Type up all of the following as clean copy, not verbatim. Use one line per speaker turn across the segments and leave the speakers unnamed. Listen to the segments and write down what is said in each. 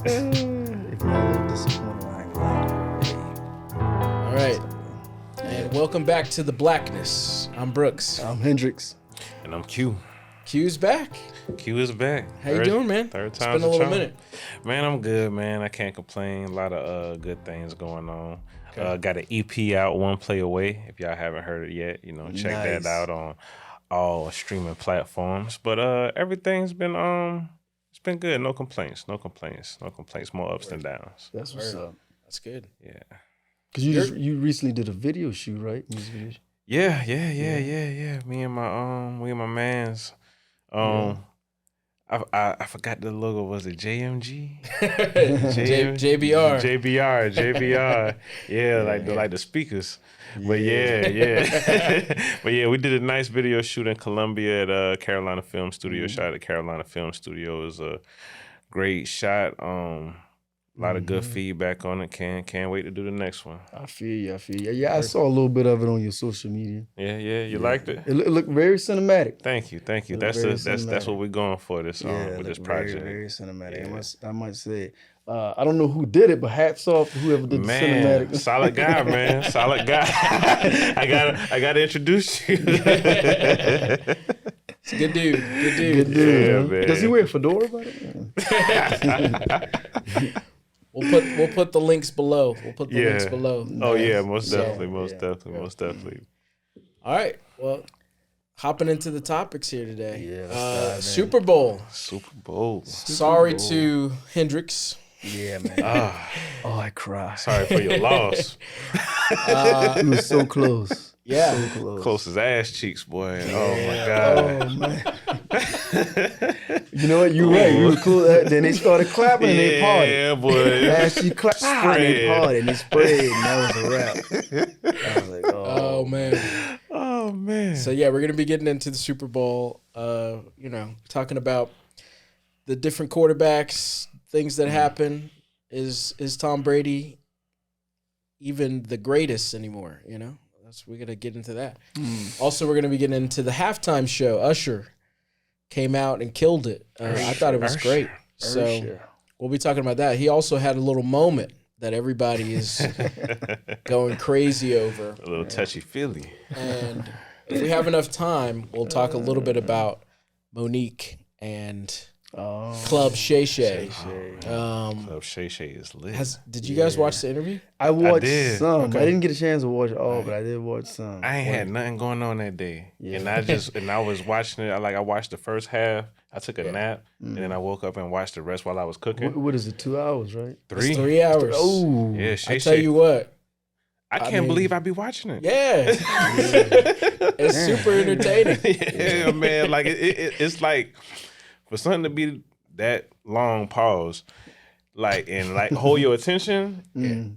If you're a little disappointed, I ain't gonna lie.
All right. And welcome back to The Blackness. I'm Brooks.
I'm Hendrix.
And I'm Q.
Q's back.
Q is back.
How you doing, man?
Third
It's
time's
been a little
charm.
minute.
Man, I'm good, man. I can't complain. A lot of good things going on.
Okay.
Got an EP out, One Play Away. If y'all haven't heard it yet, check
Nice.
that out on all streaming platforms. But everything's been it's been good. No complaints. More ups than downs.
That's what's up.
That's good.
Yeah.
Cause you recently did a video shoot, right? Music video shoot.
Yeah. Me and my mans. I forgot the logo. Was it JMG?
JBR.
JBR. Yeah, like the speakers. But but yeah, we did a nice video shoot in Columbia at Carolina Film Studio. Shot at Carolina Film Studio. It was a great shot. A lot of good feedback on it. Can't wait to do the next one.
I feel you. Yeah, I saw a little bit of it on your social media.
Yeah. You liked it?
It looked very cinematic.
Thank you.
It
That's
very
that's
cinematic.
what we're going for with
It
this
looked
project.
Very cinematic.
Yeah.
I might say. I don't know who did it, but hats off to whoever did the cinematic.
Solid guy, man. Solid guy. I gotta introduce you.
It's a good dude.
Good dude.
Yeah,
man.
man.
Does he wear a fedora? By the way?
We'll put the links below. Links below.
Oh yeah, most
So,
definitely.
All right. Well, hopping into the topics here today.
Yeah, let's dive in.
Super Bowl.
Super Bowl.
Sorry to Hendrix.
Yeah, man. Oh, I cry.
Sorry for your loss.
He was so close.
Yeah.
So close.
Close as ass cheeks, boy. Oh my god.
Oh man. You know what? You're right. You were cool. Then they started clapping and they partied.
Yeah, boy.
Ashley clapped and they partied and they sprayed and that was a wrap. I was like,
Oh man.
Oh man.
So yeah, we're gonna be getting into the Super Bowl. Talking about the different quarterbacks, things that happen. Is Tom Brady even the greatest anymore? We're gonna get into that. Also, we're gonna be getting into the halftime show. Usher came out and killed it. I thought it was
Usher.
great. So
Usher.
we'll be talking about that. He also had a little moment that everybody is going crazy over.
A little touchy-feely.
And if we have enough time, we'll talk a little bit about Monique and Club Shay Shay.
Club Shay Shay is lit.
Did you guys watch the interview?
I watched
did.
some.
Okay.
I didn't get a chance to watch all, but I did watch some.
I ain't had nothing going on that day.
Yeah.
And I was watching it. I watched the first half. I took a nap and then I woke up and watched the rest while I was cooking.
What is it? 2 hours, right?
Three?
It's 3 hours.
Oh,
Yeah, Shay
I tell
Shay.
you what.
I can't believe I be watching it.
Yeah. It's super entertaining.
Yeah, man. Like it's like for something to be that long pause, and hold your attention,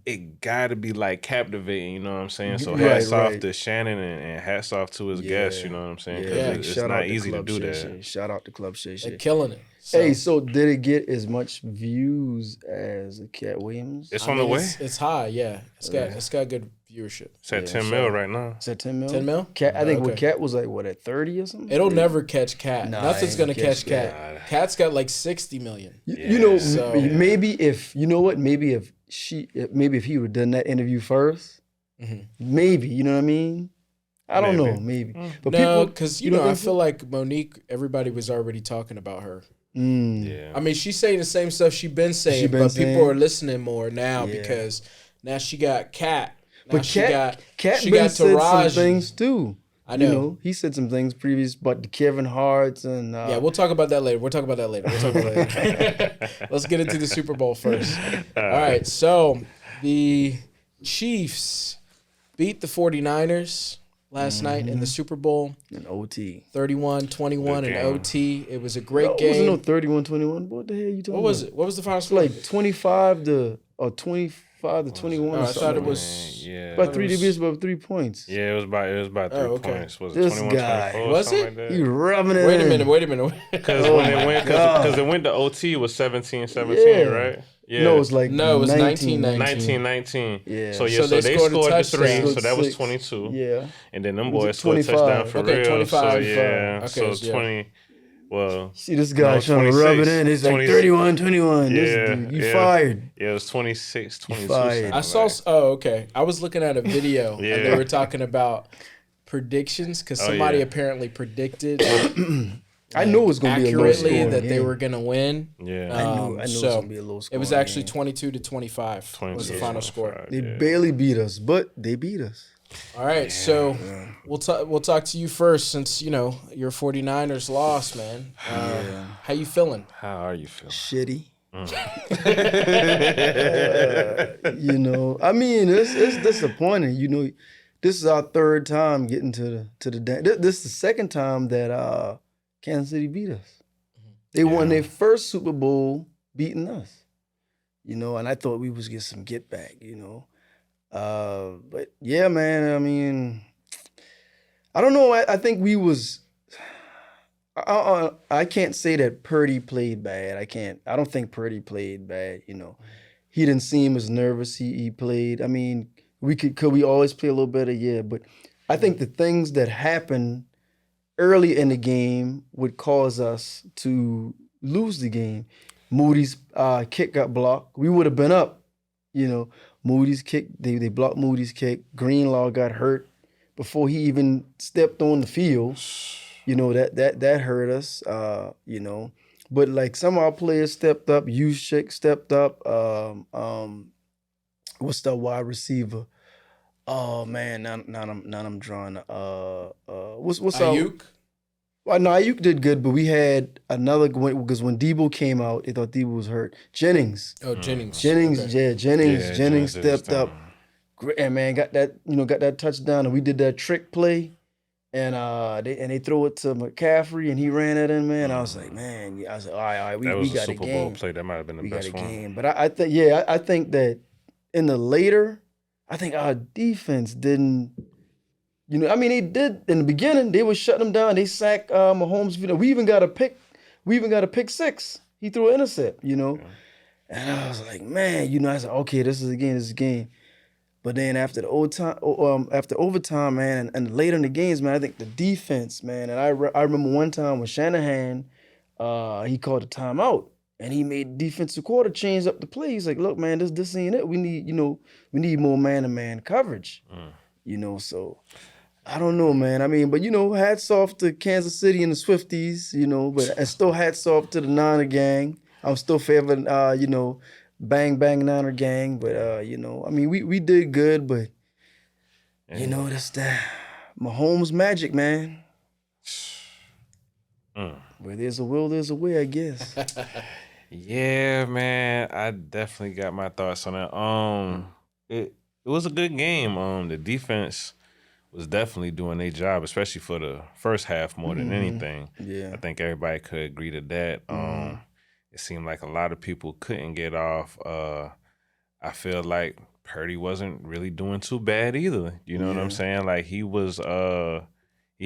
it gotta be like captivating, you know what I'm saying? So hats off to Shannon and hats off to his guests, you know what I'm saying? Because it's not easy to do that.
Shout out to Club Shay
They're
Shay.
killing it.
Hey, so did it get as much views as Cat Williams?
It's on the way.
It's high, yeah. It's got good viewership.
It's at 10 mil right now.
Is that 10 mil?
10 mil?
Cat, I think
Okay.
what Cat was like, at 30 or something?
It'll never catch Cat.
Nah,
Nothing's
it
gonna
ain't
catch
catch
Cat. Cat's got like 60 million. So-
Maybe if, you know what? Maybe if he would have done that interview first, maybe, you know what I mean? I don't know, maybe. But
No, because
you don't
I
think
feel
so?
like Monique, everybody was already talking about her.
Yeah.
I mean, she's saying the same stuff she's been saying,
been
but
saying?
people are listening more now
Yeah.
because now she got Cat. Now
But
she
Cat
she
been
got
said some
Taraji.
things too.
I know.
You know, he said some things previous, but the Kevin Hart's and
Yeah, we'll talk about that later. Let's get into the Super Bowl first. All right, so the Chiefs beat the 49ers last night in the Super Bowl,
an OT.
31-21 in
Good game.
OT. It was a great
No, it wasn't no
game.
31-21. What the hell are you talking
What was
about?
it? What was the final
It's
score?
like 25 to 21.
Oh,
or
I thought
something.
it was.
Yeah.
About 3 degrees above 3 points.
Yeah, it was about 3
okay.
points. Was it
This
21,
guy.
24,
Was
something
it?
like
He
that?
rubbing it
Wait a
in.
minute.
Because
Oh
when
my
it went,
God.
because it went to OT, it was 17-17,
Yeah.
right? Yeah.
No, it was like
No, it was
19.
19-19.
Yeah.
So
So
they
they
scored
scored a
the 3,
touchdown.
so that was
Six.
22.
Yeah.
And then them
Was it
boys scored a
25?
touchdown for
Okay,
real.
25.
So yeah,
Okay,
so
so yeah.
20. Well,
See this guy trying to rub it in. It's like 31-21.
Yeah,
This dude, you fired.
Yeah, it was 26-22.
Fired.
I saw. Oh, okay. I was looking at a video and they
Yeah.
were talking about predictions because somebody apparently predicted.
I knew it was going to be a low
accurately
scoring
that
game.
they were going to win.
Yeah.
I knew it was going to be a low scoring
It was actually
game.
22-25 was the final score.
They barely beat us, but they beat us.
All right, so we'll talk to you first since, you know, your 49ers lost, man. How you feeling?
How are you feeling?
Shitty. You know, I mean, it's disappointing. You know, this is our third time getting to the this is the second time that Kansas City beat us. They won their first Super Bowl beating us. You know, and I thought we was get some get back, you know. But yeah, man, I mean, I don't know. I think we was I can't say that Purdy played bad. I don't think Purdy played bad, you know. He didn't seem as nervous. He played. I mean, could we always play a little better? Yeah, but I think the things that happened early in the game would cause us to lose the game. Moody's kick got blocked. We would have been up, you know. Moody's kick, they blocked Moody's kick. Greenlaw got hurt before he even stepped on the field. You know, that hurt us, you know. But like some of our players stepped up, Usher stepped up. What's that wide receiver? Oh man, now I'm drawing. What's
Ayuk?
Well, no, Ayuk did good, but we had another because when Debo came out, they thought Debo was hurt. Jennings.
Oh, Jennings.
Okay. Jennings stepped up. And man, got that touchdown, and we did that trick play, and they throw it to McCaffrey, and he ran it in, man. I was like, man, all right, we got a game. That was a Super Bowl
play. That might have been the best one. Game.
But I think that in the later, I think our defense didn't. You know, I mean, they did in the beginning. They would shut them down. They sacked Mahomes. You know, we even got a pick. We even got a pick six. He threw an intercept. You know, and I was like, man, you know, I said, okay, this is a game. But then after overtime, man, and later in the games, man, I think the defense, man, and I remember one time when Shanahan, he called a timeout, and he made defensive quarter change up the play. He's like, look, man, this ain't it. We need more man-to-man coverage. You know, so. I don't know, man. I mean, but, you know, hats off to Kansas City and the Swifties, you know, but and still hats off to the Niner gang. I'm still favoring, you know, Bang Bang Niner gang. But, you know, I mean, we did good, but, you know, that's the Mahomes magic, man. Where there's a will, there's a way, I guess.
Yeah, man. I definitely got my thoughts on that. It was a good game. The defense was definitely doing their job, especially for the first half more than anything.
Yeah.
I think everybody could agree to that. It seemed like a lot of people couldn't get off. I feel like Purdy wasn't really doing too bad either. You know what I'm saying? Like he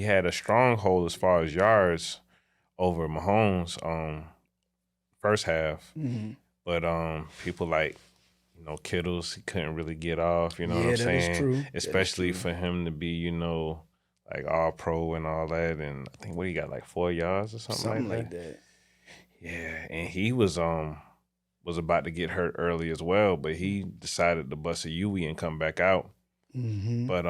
had a stronghold as far as yards over Mahomes first half. But people like, you know, Kittles, he couldn't really get off, you know what I'm saying?
That is true.
Especially for him to be, you know, like all pro and all that. And I think he got like 4 yards or something like that. Yeah. And he was about to get hurt early as well, but he decided to bust a Yui and come back out. But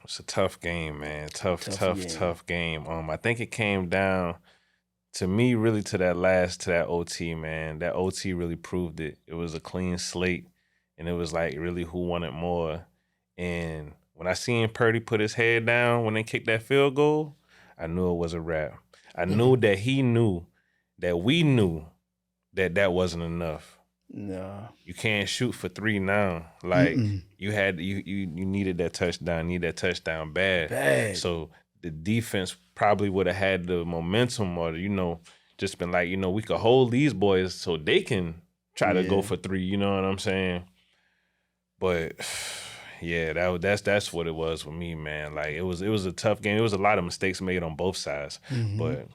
it's a tough game, man. Tough game. I think it came down to me, really, to that OT, man. That OT really proved it. It was a clean slate, and it was like really who wanted more. And when I seen Purdy put his head down when they kicked that field goal, I knew it was a wrap. I knew that he knew that we knew that wasn't enough.
No,
you can't shoot for 3 now. Like you needed that touchdown. Need that touchdown bad. So the defense probably would have had the momentum, or you know, just been like, you know, we could hold these boys so they can try to go for 3. You know what I'm saying? But yeah, that's what it was for me, man. Like it was a tough game. It was a lot of mistakes made on both sides, but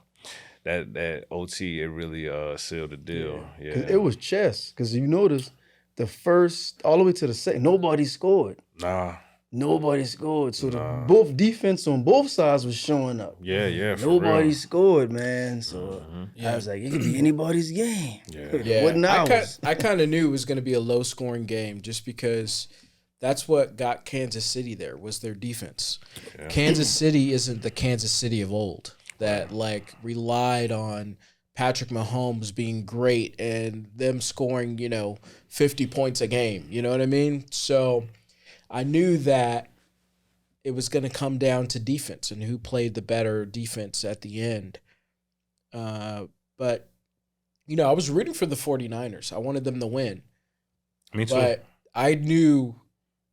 that OT, it really sealed the deal. Yeah.
It was chess, because you notice the first all the way to the second, nobody scored.
Nah.
Nobody scored. So both defense on both sides was showing up.
Yeah, for
Nobody
real.
scored, man. So I was like, it could be anybody's game.
Yeah,
What now?
I kind of knew it was going to be a low scoring game just because that's what got Kansas City there was their defense. Yeah. Kansas City isn't the Kansas City of old that like relied on Patrick Mahomes being great and them scoring, 50 points a game. You know what I mean? So I knew that it was going to come down to defense and who played the better defense at the end. But, I was rooting for the 49ers. I wanted them to win.
Me too.
But I knew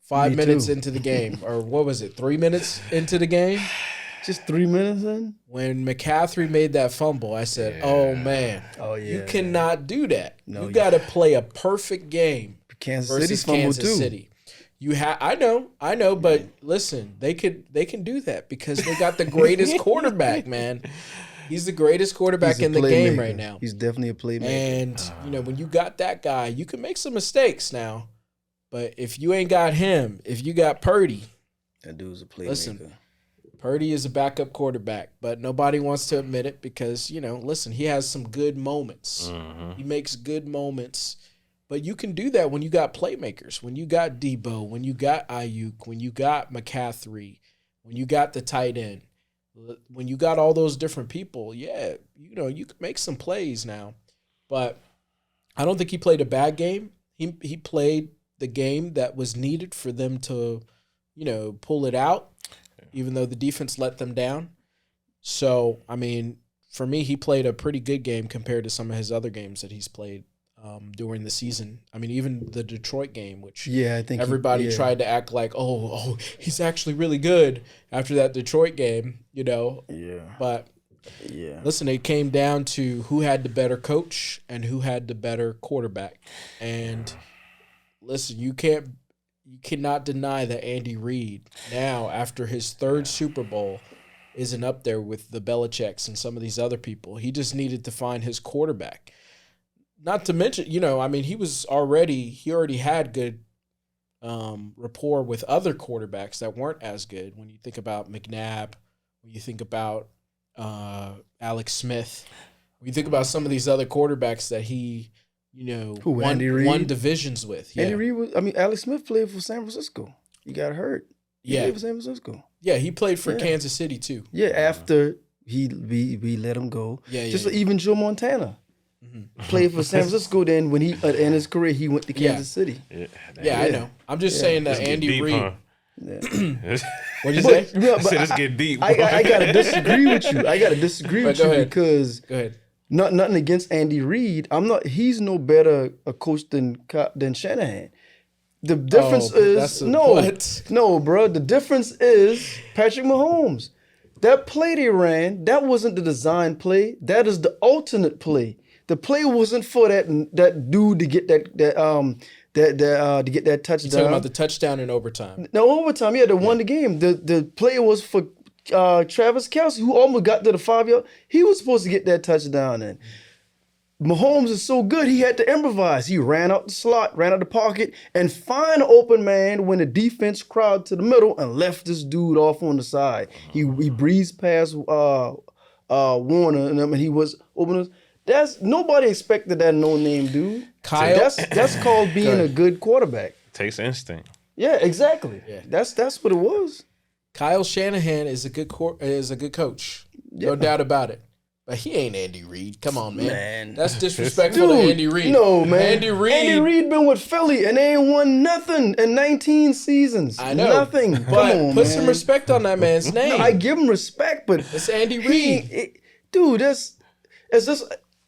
5 minutes into the game, or what was it, 3 minutes into the game?
Just 3 minutes in?
When McCaffrey made that fumble, I said, oh, man.
Oh, yeah.
You cannot do that.
No,
you got to play a perfect game
Kansas
versus
City
Kansas
too.
City. I know, but listen, they can do that because they got the greatest quarterback, man. He's the greatest quarterback in the game right now.
He's definitely a playmaker.
And, when you got that guy, you can make some mistakes now. But if you ain't got him, if you got Purdy.
That dude's a playmaker.
Listen, Purdy is a backup quarterback, but nobody wants to admit it because, listen, he has some good moments. Mm-hmm. He makes good moments. But you can do that when you got playmakers, when you got Debo, when you got Ayuk, when you got McCaffrey, when you got the tight end, when you got all those different people, you can make some plays now. But I don't think he played a bad game. He played the game that was needed for them to, pull it out, even though the defense let them down. So, for me, he played a pretty good game compared to some of his other games that he's played. During the season. Even the Detroit game, which
I think
everybody tried to act like, oh, he's actually really good after that Detroit game,
Yeah.
But listen, it came down to who had the better coach and who had the better quarterback. And listen, you cannot deny that Andy Reid now, after his third Super Bowl, isn't up there with the Belichicks and some of these other people. He just needed to find his quarterback. Not to mention, he already had good rapport with other quarterbacks that weren't as good. When you think about McNabb, when you think about Alex Smith, when you think about some of these other quarterbacks that he, won divisions with. Yeah.
Andy Reid was. Alex Smith played for San Francisco. He got hurt. He played for San Francisco.
Yeah, he played for Kansas City too.
Yeah, after we let him go. Like even Joe Montana. Mm-hmm. Played for San Francisco. Then when he in his career, he went to Kansas City.
I know. I'm just saying that Andy Reid.
Yeah.
What'd you say?
Let's get deep.
I gotta disagree with you. Because
go ahead.
Nothing against Andy Reid. He's no better a coach than Shanahan. The difference bro. The difference is Patrick Mahomes. That play they ran, that wasn't the design play. That is the alternate play. The play wasn't for that dude to get to get that touchdown.
You're talking about the touchdown in overtime.
No, overtime, won the game. The play was for Travis Kelce, who almost got to the 5-yard. He was supposed to get that touchdown in. Mahomes is so good, he had to improvise. He ran out the slot, ran out the pocket, and find an open man when the defense crowded to the middle and left this dude off on the side. He breezed past Warner, and he was open. Nobody expected that no-name dude.
Kyle,
that's called being a good quarterback.
Takes instinct.
Yeah, exactly. Yeah. That's what it was.
Kyle Shanahan is a good coach, no doubt about it. But he ain't Andy Reid. Come on, man. That's disrespectful to Andy Reid.
No, man.
Andy Reid
been with Philly and they ain't won nothing in 19 seasons.
I know.
Nothing.
But
Come on,
put some respect on that man's name.
No, I give him respect, but
it's Andy Reid.
Dude, if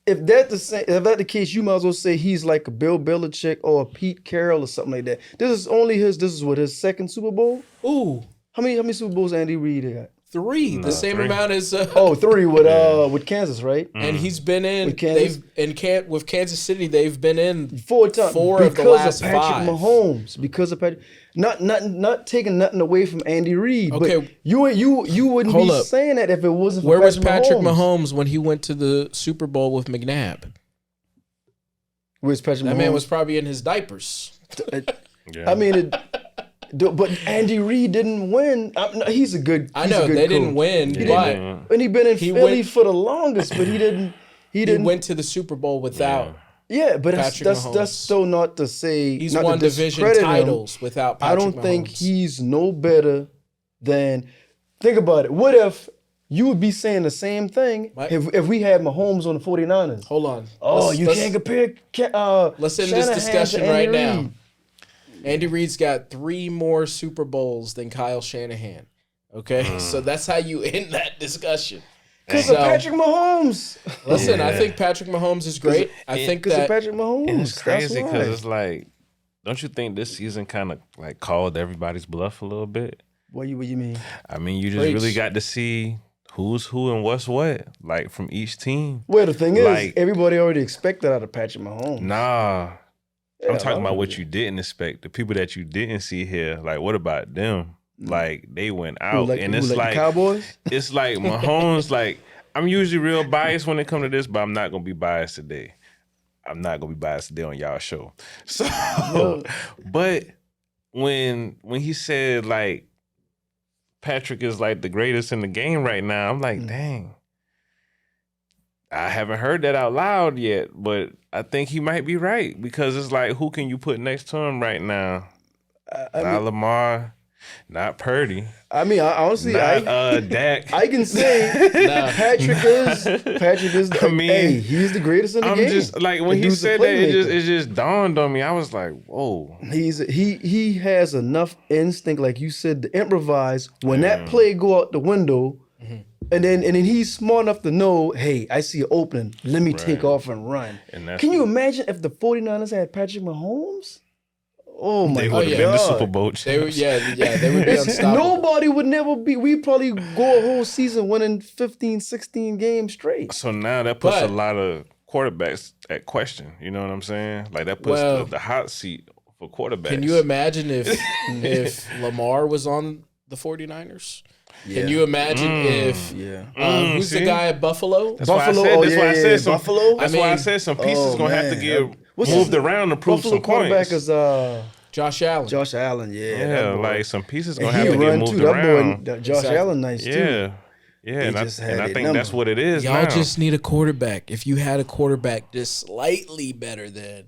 that's the case, you might as well say he's like a Bill Belichick or a Pete Carroll or something like that. This is his second Super Bowl?
Ooh.
How many Super Bowls Andy Reid got?
3, the same amount as
3 with Kansas, right?
And he's been in with Kansas City. They've been in
4 times
4 of the last 5.
Because of Patrick Mahomes, not taking nothing away from Andy Reid.
Okay,
but you wouldn't be saying that if it wasn't.
Where was Patrick Mahomes when he went to the Super Bowl with McNabb?
Where's Patrick Mahomes?
That man was probably in his diapers.
But Andy Reid didn't win. He's a good.
I know they didn't win, but
and he been in Philly for the longest, but he didn't. He
went to the Super Bowl without.
Yeah, but
Patrick
that's still not to say
he's
not
won
to
division titles without Patrick
I don't
Mahomes.
think he's no better than. Think about it. What if you would be saying the same thing if we had Mahomes on the 49ers?
Hold on.
Oh, you can't compare.
Let's end this discussion right now. Andy Reid's got 3 more Super Bowls than Kyle Shanahan. Okay, so that's how you end that discussion.
Because of Patrick Mahomes.
Listen, I think Patrick Mahomes is great. I think that
Patrick Mahomes.
And it's crazy because it's like, don't you think this season kind of like called everybody's bluff a little bit?
What you mean?
I mean, you just really got to see who's who and what's what, like from each team.
Well, the thing is, everybody already expected out of Patrick Mahomes.
Nah. I'm talking about what you didn't expect. The people that you didn't see here, like, what about them? Like, they went out. And it's like,
the Cowboys?
It's like Mahomes, like, I'm usually real biased when it comes to this, but I'm not going to be biased today. I'm not going to be biased today on y'all show. So, but when he said, like, Patrick is, like, the greatest in the game right now, I'm like, dang. I haven't heard that out loud yet, but I think he might be right because it's like, who can you put next to him right now? Not Lamar, not Purdy.
I mean, honestly,
Dak.
I can say Patrick is. I mean, hey, he's the greatest in the game.
I'm just like when he said that, it just dawned on me. I was like, whoa.
He has enough instinct, like you said, to improvise when that play go out the window. And then he's smart enough to know, hey, I see an opening. Let me take off and run. Can you imagine if the 49ers had Patrick Mahomes? Oh my God.
They would have been the Super Bowl champs.
They would be unstoppable.
Nobody would never be. We'd probably go a whole season winning 15, 16 games straight.
So now that puts a lot of quarterbacks at question. You know what I'm saying? Like that puts the hot seat for quarterbacks.
Can you imagine if Lamar was on the 49ers? Yeah. Can you imagine if who's the guy at Buffalo?
That's why I said Buffalo. That's why I said some pieces gonna have to get moved around to prove some points.
Quarterback is
Josh Allen.
Josh Allen, yeah.
Like some pieces gonna have to get moved around.
That boy, Josh Allen, nice too.
Yeah, and I think that's what it is.
Y'all just need a quarterback. If you had a quarterback just slightly better than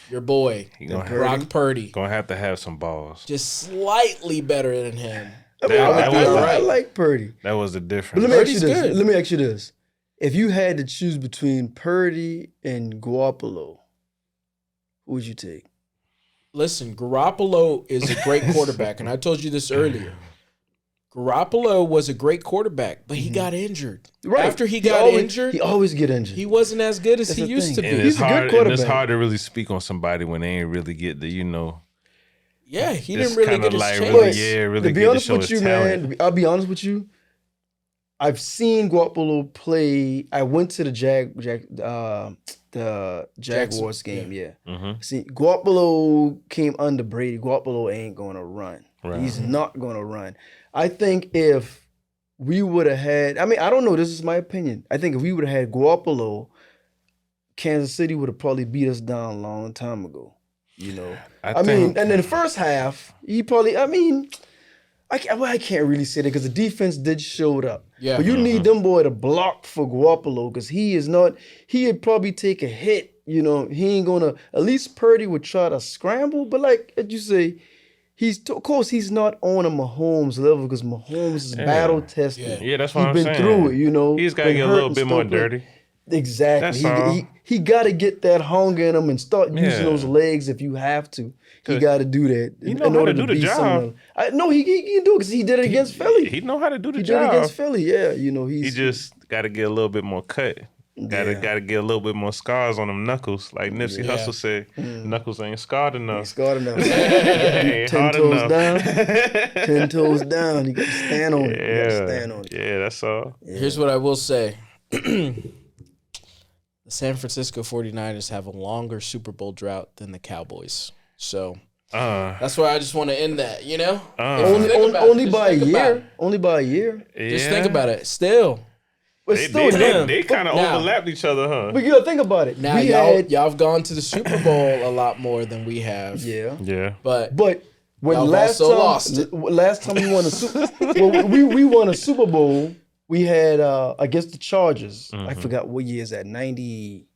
your boy, Brock Purdy,
gonna have to have some balls.
Just slightly better than him.
I like Purdy.
That was the difference.
But let me ask you this. If you had to choose between Purdy and Garoppolo, who would you take?
Listen, Garoppolo is a great quarterback, and I told you this earlier. Garoppolo was a great quarterback, but he got injured. Right. After he got injured,
he always get injured.
He wasn't as good as he used to be.
He's a good quarterback.
And it's hard to really speak on somebody when they ain't really get the,
Yeah, he didn't really get his chance.
To be honest with you, man, I'll be honest with you. I've seen Garoppolo play. I went to the Jaguars game,
Mm-hmm.
See, Garoppolo came under Brady. Garoppolo ain't going to run.
Right.
He's not going to run. I think if we would have had, I mean, I don't know, this is my opinion. I think if we would have had Garoppolo, Kansas City would have probably beat us down a long time ago. I mean, and in the first half, he probably, I can't really say that because the defense did show up.
Yeah.
But you need them boy to block for Garoppolo because he'd probably take a hit. He ain't going to, at least Purdy would try to scramble. But like you say, of course, he's not on a Mahomes level because Mahomes is battle tested.
Yeah, that's what I'm saying.
He's been through it,
He's got to get a little bit more dirty.
Exactly. He got to get that hunger in him and start using those legs if you have to. He got to do that in order to beat someone. No, he can do it because he did it against Philly.
He know how to do the
job.
He
did it against Philly, yeah.
He just got to get a little bit more cut. Got to get a little bit more scars on them knuckles. Like Nipsey Hussle said, knuckles ain't scarred enough.
Ain't scarred enough.
Ain't
10
hard
toes
enough.
down. 10 toes down. You got to stand on it. You got to stand on it.
Yeah, that's all.
Yeah. Here's what I will say. The San Francisco 49ers have a longer Super Bowl drought than the Cowboys. So that's why I just want to end that,
Only by a year. Only by a year.
Just think about it. Still.
But
they kind of overlapped each other, huh?
But you got to think about it.
Now, y'all have gone to the Super Bowl a lot more than we have.
Yeah.
Yeah.
But When
Y'all lost it.
last time we won a Super well, we won a Super Bowl, we had against the Chargers. I forgot what year is that. 90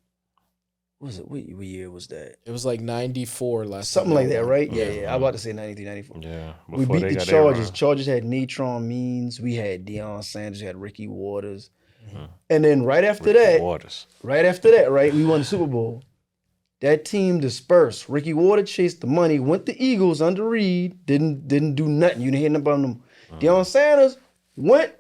what was it? What year was that?
It was like 94 last
Something
time
like
y'all
that,
won.
right? Yeah. I'm about to say 93, 94.
Yeah.
We
before
beat
they
the
got their
Chargers.
run.
Chargers had Natron Means. We had Deion Sanders. We had Ricky Waters. And then right after
Waters.
that, we won the Super Bowl. That team dispersed. Ricky Waters chased the money, went to Eagles under Reed, didn't do nothing. You didn't hear nothing about them. Deion Sanders went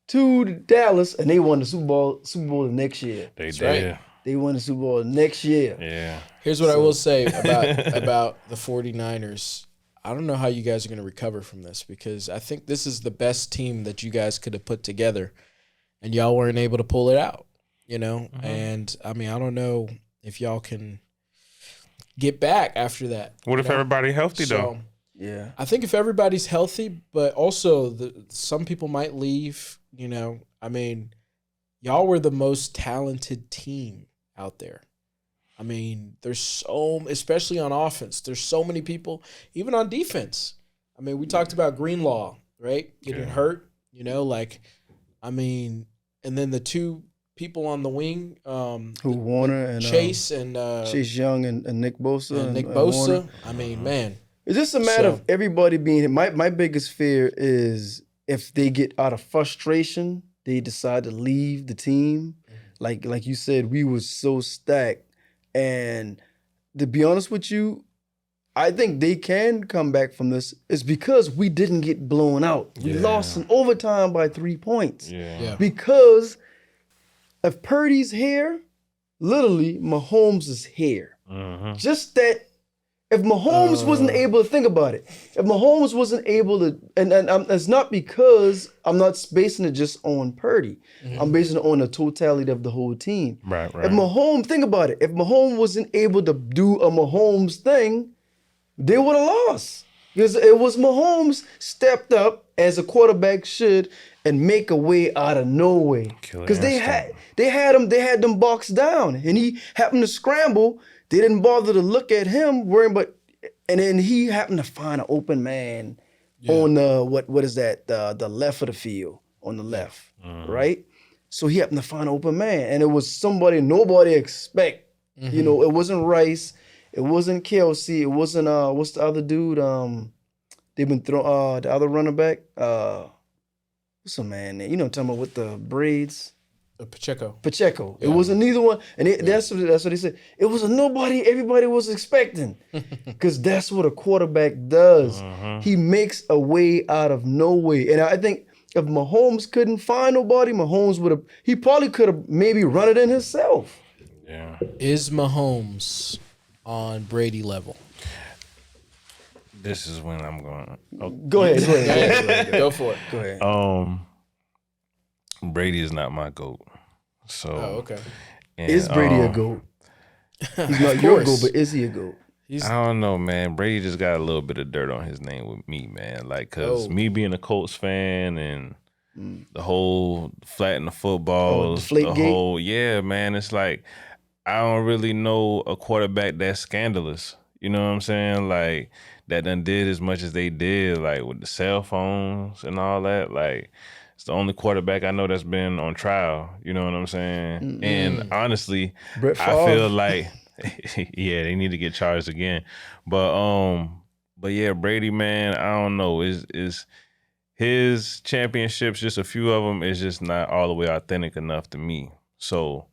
to Dallas and they won the Super Bowl the next year.
They
That's
did.
right.
They won the Super Bowl the next year.
Yeah.
Here's what I will say about the 49ers. I don't know how you guys are going to recover from this because I think this is the best team that you guys could have put together and y'all weren't able to pull it out, you know? And I mean, I don't know if y'all can get back after that.
What if everybody healthy though?
Yeah.
I think if everybody's healthy, but also some people might leave, you know. I mean, y'all were the most talented team out there. I mean, especially on offense, there's so many people, even on defense. I mean, we talked about Greenlaw, right? Getting hurt, you know, like, I mean, and then the two people on the wing,
Warner and
Chase and
Chase Young and Nick Bosa.
and Nick
Warner.
Bosa. I mean, man.
It's just a matter
So-
of everybody being here. My biggest fear is if they get out of frustration, they decide to leave the team. Like you said, we were so stacked. And to be honest with you, I think they can come back from this. It's because we didn't get blown out. We lost in overtime by 3 points.
Yeah.
Because if Purdy's here, literally Mahomes is here. Just that if Mahomes wasn't able to think about it, if Mahomes wasn't able to, and it's not because I'm not basing it just on Purdy. I'm basing it on the totality of the whole team.
Right.
If Mahomes, think about it, if Mahomes wasn't able to do a Mahomes thing, they would have lost. Because it was Mahomes stepped up as a quarterback should and make a way out of no way. Because they had them boxed down, and he happened to scramble. They didn't bother to look at him, and then he happened to find an open man on the what is that? The left of the field, on the left, right? So he happened to find an open man, and it was somebody nobody expect. You know, it wasn't Rice, it wasn't Kelsey, it wasn't what's the other dude? They've been throwing the other running back. What's the man name? You know what I'm talking about with the braids?
Pacheco.
It wasn't neither one, and that's what they said. It was a nobody everybody was expecting, because that's what a quarterback does. He makes a way out of no way, and I think if Mahomes couldn't find nobody, he probably could have maybe run it in himself.
Yeah.
Is Mahomes on Brady level?
This is when I'm going.
Go ahead.
Go for it.
Go ahead.
Brady is not my GOAT. So
Okay.
and,
Is Brady a GOAT? He's not your GOAT, but is he a GOAT?
I don't know, man. Brady just got a little bit of dirt on his name with me, man. Like, cause me being a Colts fan and the whole flatten the footballs, man. It's like I don't really know a quarterback that's scandalous. You know what I'm saying? Like that done did as much as they did, like with the cell phones and all that. Like it's the only quarterback I know that's been on trial. You know what I'm saying? And honestly, I feel like they need to get charged again. But yeah, Brady, man, I don't know. Is his championships, just a few of them, is just not all the way authentic enough to me. So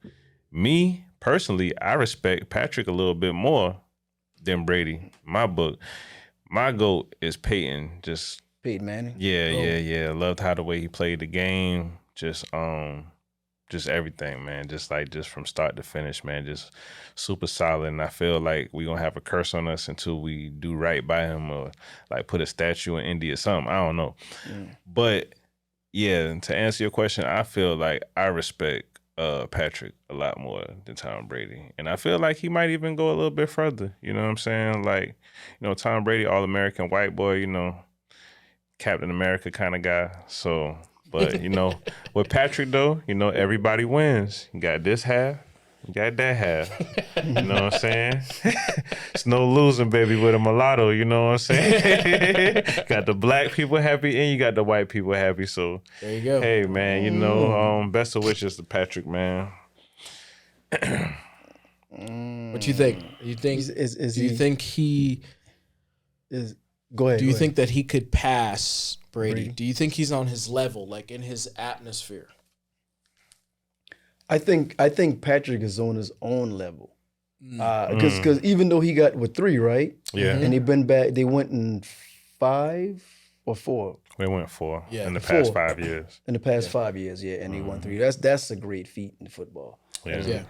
me personally, I respect Patrick a little bit more than Brady. My book. My GOAT is Peyton. Just
Peyton Manning.
Yeah. Loved how the way he played the game. Just everything, man. Just from start to finish, man. Just super solid. And I feel like we're gonna have a curse on us until we do right by him, or like put a statue in India or something. I don't know. But yeah, to answer your question, I feel like I respect Patrick a lot more than Tom Brady. And I feel like he might even go a little bit further. You know what I'm saying? Like, Tom Brady, All-American white boy, Captain America kind of guy. So, but, with Patrick, though, everybody wins. You got this half, You got that half. You know what I'm saying? It's no losing, baby, with a mulatto. You know what I'm saying? Got the black people happy and you got the white people happy. So
There you go.
hey, man, best of wishes to Patrick, man.
What you think? You think? Do you think he?
Go ahead.
Do you
go
think
ahead.
that he could pass Brady?
Brady.
Do you think he's on his level, like in his atmosphere?
I think Patrick is on his own level.
Mm.
Because even though he got with 3, right?
Yeah.
And they've been back. They went in 5 or 4
We went 4
Yeah.
in the past
4.
5 years.
in the past 5 years. Yeah, and they won 3. That's a great feat in football.
Yeah.
Yeah.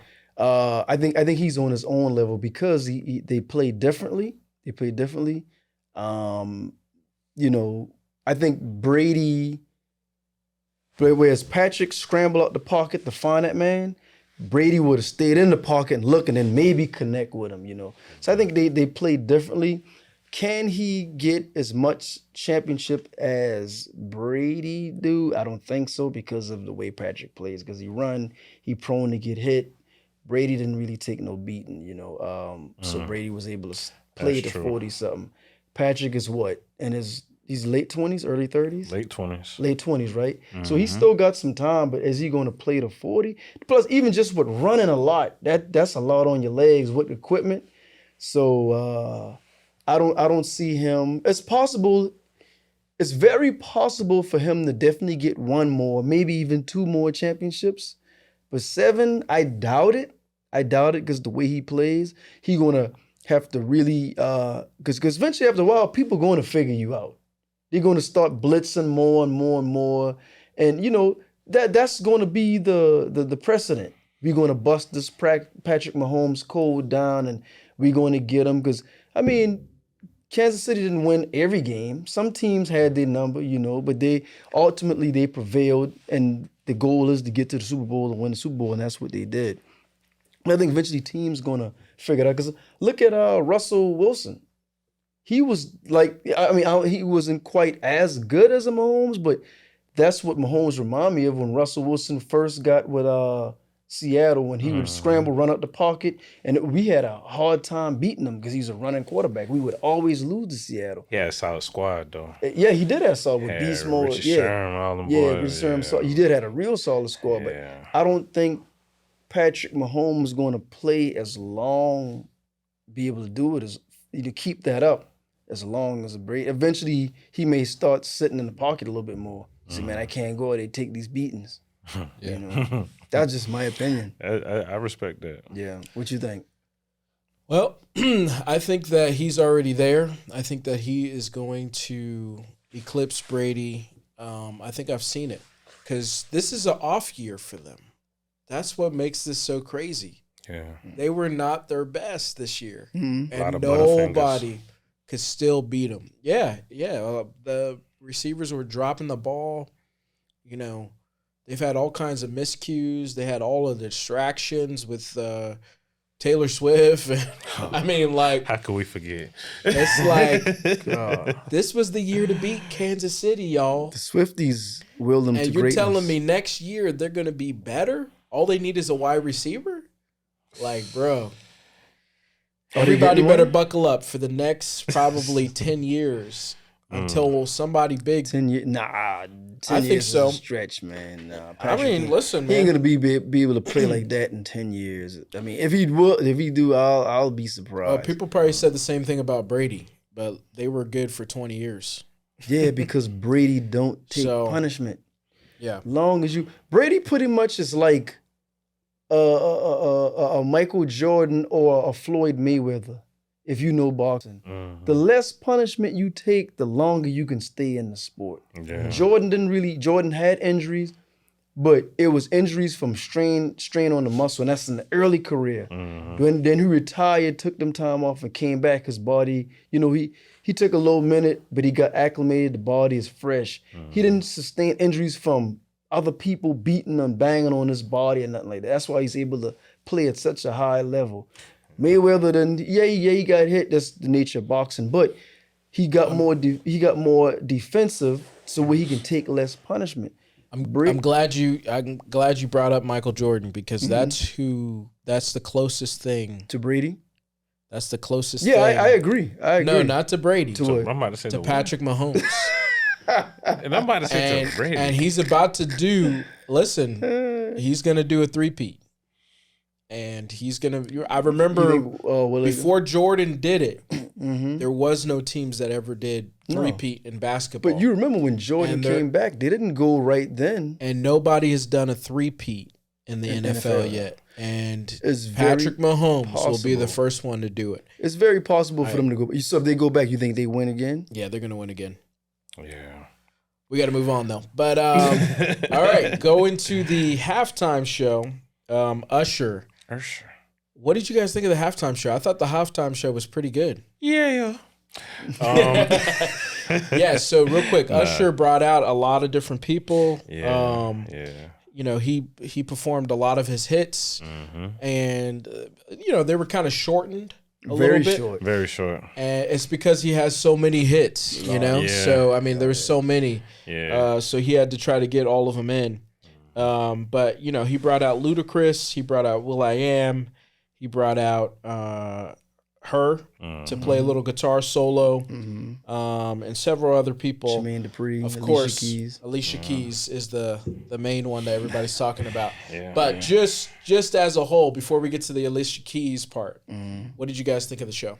I think he's on his own level because they play differently. They play differently. I think Brady, whereas Patrick scrambled out the pocket to find that man, Brady would have stayed in the pocket and look and then maybe connect with him, So I think they play differently. Can he get as much championship as Brady do? I don't think so because of the way Patrick plays. Because he prone to get hit. Brady didn't really take no beating, So Brady was able to play
That's
to
true.
40-something. Patrick is what? In he's late 20s, early 30s?
Late 20s.
Late 20s, right? So he's still got some time, but is he going to play to 40? Plus, even just with running a lot, that's a lot on your legs with equipment. So I don't see him. It's possible. It's very possible for him to definitely get 1 more, maybe even 2 more championships. But 7, I doubt it. I doubt it because the way he plays, he's gonna have to really because eventually after a while, people are going to figure you out. They're going to start blitzing more and more and more, and that's going to be the precedent. We're going to bust this Patrick Mahomes code down, and we're going to get him because Kansas City didn't win every game. Some teams had their number, but they ultimately prevailed, and the goal is to get to the Super Bowl and win the Super Bowl, and that's what they did. I think eventually teams gonna figure it out. Because look at Russell Wilson. He was he wasn't quite as good as a Mahomes, but that's what Mahomes remind me of when Russell Wilson first got with Seattle, when he would scramble, run out the pocket, and we had a hard time beating him because he's a running quarterback. We would always lose to Seattle.
Yeah, a solid squad though.
Yeah, he did have solid with
Yeah,
Beast Mode.
Richard
Yeah,
Sherman, all them boys.
Richard Sherman. He did have a real solid squad, but
Yeah.
I don't think Patrick Mahomes is going to play as long, be able to do it keep that up as long as a Brady. Eventually, he may start sitting in the pocket a little bit more. Say, man, I can't go. They take these beatings.
Yeah.
That's just my opinion.
I respect that.
Yeah. What you think?
Well, I think that he's already there. I think that he is going to eclipse Brady. I think I've seen it because this is an off year for them. That's what makes this so crazy.
Yeah.
They were not their best this year,
Mm-hmm.
Lot
and
of Butterfingers.
nobody could still beat them. Yeah. The receivers were dropping the ball. They've had all kinds of miscues. They had all of the distractions with Taylor Swift.
How could we forget?
It's like this was the year to beat Kansas City, y'all.
The Swifties will them to
And you're
greatness.
telling me next year they're going to be better? All they need is a wide receiver? Like, bro. Everybody
getting
better
one?
buckle up for the next probably 10 years until somebody big.
10 years? Nah, 10
I
years
think
is
so.
a stretch, man. Nah,
I
Patrick
mean,
ain't-
listen,
he ain't
man.
gonna be able to play like that in 10 years. I mean, if he do, I'll be surprised.
People probably said the same thing about Brady, but they were good for 20 years.
Yeah, because Brady don't take
So-
punishment.
Yeah.
Long as Brady pretty much is like a Michael Jordan or a Floyd Mayweather, if you know boxing.
Mhm.
The less punishment you take, the longer you can stay in the sport.
Yeah.
Jordan had injuries, but it was injuries from strain on the muscle, and that's in the early career.
Mhm.
Then he retired, took them time off, and came back. His body, he took a little minute, but he got acclimated. The body is fresh. He didn't sustain injuries from other people beating and banging on his body and nothing like that. That's why he's able to play at such a high level. Mayweather, he got hit. That's the nature of boxing, but he got more defensive, so where he can take less punishment.
I'm glad you brought up Michael Jordan because that's the closest thing
to Brady.
That's the closest
Yeah,
thing.
I agree.
No, not to Brady.
To what?
I'm about to say
to Patrick Mahomes.
And I'm about to say to Brady.
And he's about to do, listen, he's going to do a three-peat. And he's going to, I remember before Jordan did it, there was no teams that ever did three-peat in basketball.
But you remember when Jordan came back, they didn't go right then.
And nobody has done a three-peat in the NFL yet. And Patrick Mahomes will be the first one to do it.
It's very possible for them to go. So if they go back, you think they win again?
Yeah, they're going to win again.
Yeah.
We got to move on, though. But, all right, going to the halftime show, Usher. What did you guys think of the halftime show? I thought the halftime show was pretty good.
Yeah.
Yeah, so real quick, Usher brought out a lot of different people.
Yeah.
You know, he performed a lot of his hits, and you know, they were kind of shortened a little bit.
Very short.
And it's because he has so many hits, you know.
Yeah.
So I mean, there's so many.
Yeah.
So he had to try to get all of them in. But you know, he brought out Ludacris, he brought out Will.i.am, he brought out her to play a little guitar solo, and several other people.
Jermaine Dupri,
of
Alicia
course.
Keys.
Alicia Keys is the main one that everybody's talking about.
Yeah,
but just as a whole, before we get to the Alicia Keys part, what did you guys think of the show?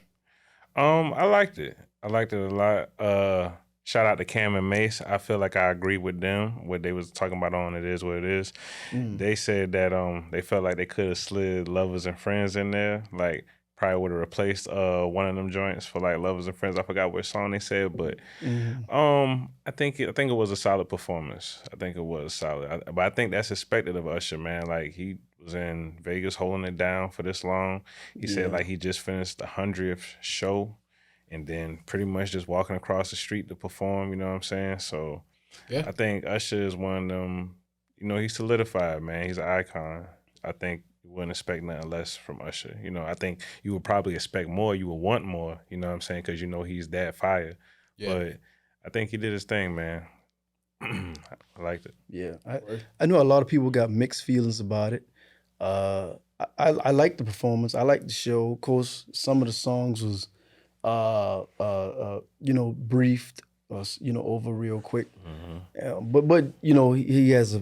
I liked it. I liked it a lot. Shout out to Cam and Mace. I feel like I agree with them. What they was talking about on It Is What It Is. They said that they felt like they could have slid Lovers and Friends in there. Like probably would have replaced one of them joints for like Lovers and Friends. I forgot which song they said, but I think it was a solid performance. I think it was solid. But I think that's expected of Usher, man. Like he was in Vegas holding it down for this long. He said like he just finished the 100th show. And then pretty much just walking across the street to perform, you know what I'm saying? So I think Usher is one of them, you know, he's solidified, man. He's an icon. I think you wouldn't expect nothing less from Usher. You know, I think you would probably expect more. You would want more, you know what I'm saying? Because you know he's that fire. Yeah. But I think he did his thing, man. I liked it.
Yeah. I know a lot of people got mixed feelings about it. I liked the performance. I liked the show. Of course, some of the songs was you know, briefed, you know, over real quick. But you know, he has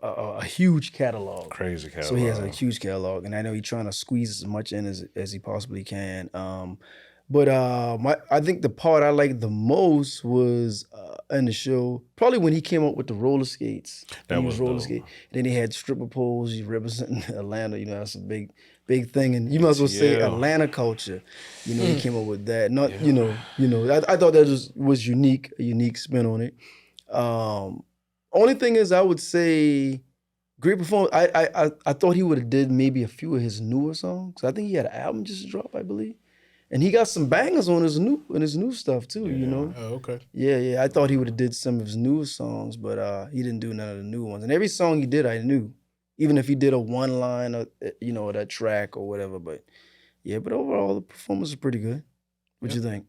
a huge catalog.
Crazy catalog.
So he has a huge catalog, and I know he's trying to squeeze as much in as he possibly can. But I think the part I liked the most was in the show, probably when he came up with the roller skates.
That was roller skate.
And then he had stripper poles. He's representing Atlanta. You know, that's a big thing. And you might as well say Atlanta culture. You know, he came up with that. Not you know. I thought that was unique, a unique spin on it. Only thing is, I would say great performance. I thought he would have did maybe a few of his newer songs. I think he had an album just dropped, I believe. And he got some bangers on his new stuff too, you know.
Oh, okay.
Yeah. I thought he would have did some of his newer songs, but he didn't do none of the new ones. And every song he did, I knew, even if he did a one line, or you know, that track or whatever. But yeah, but overall the performance was pretty good. What'd you think?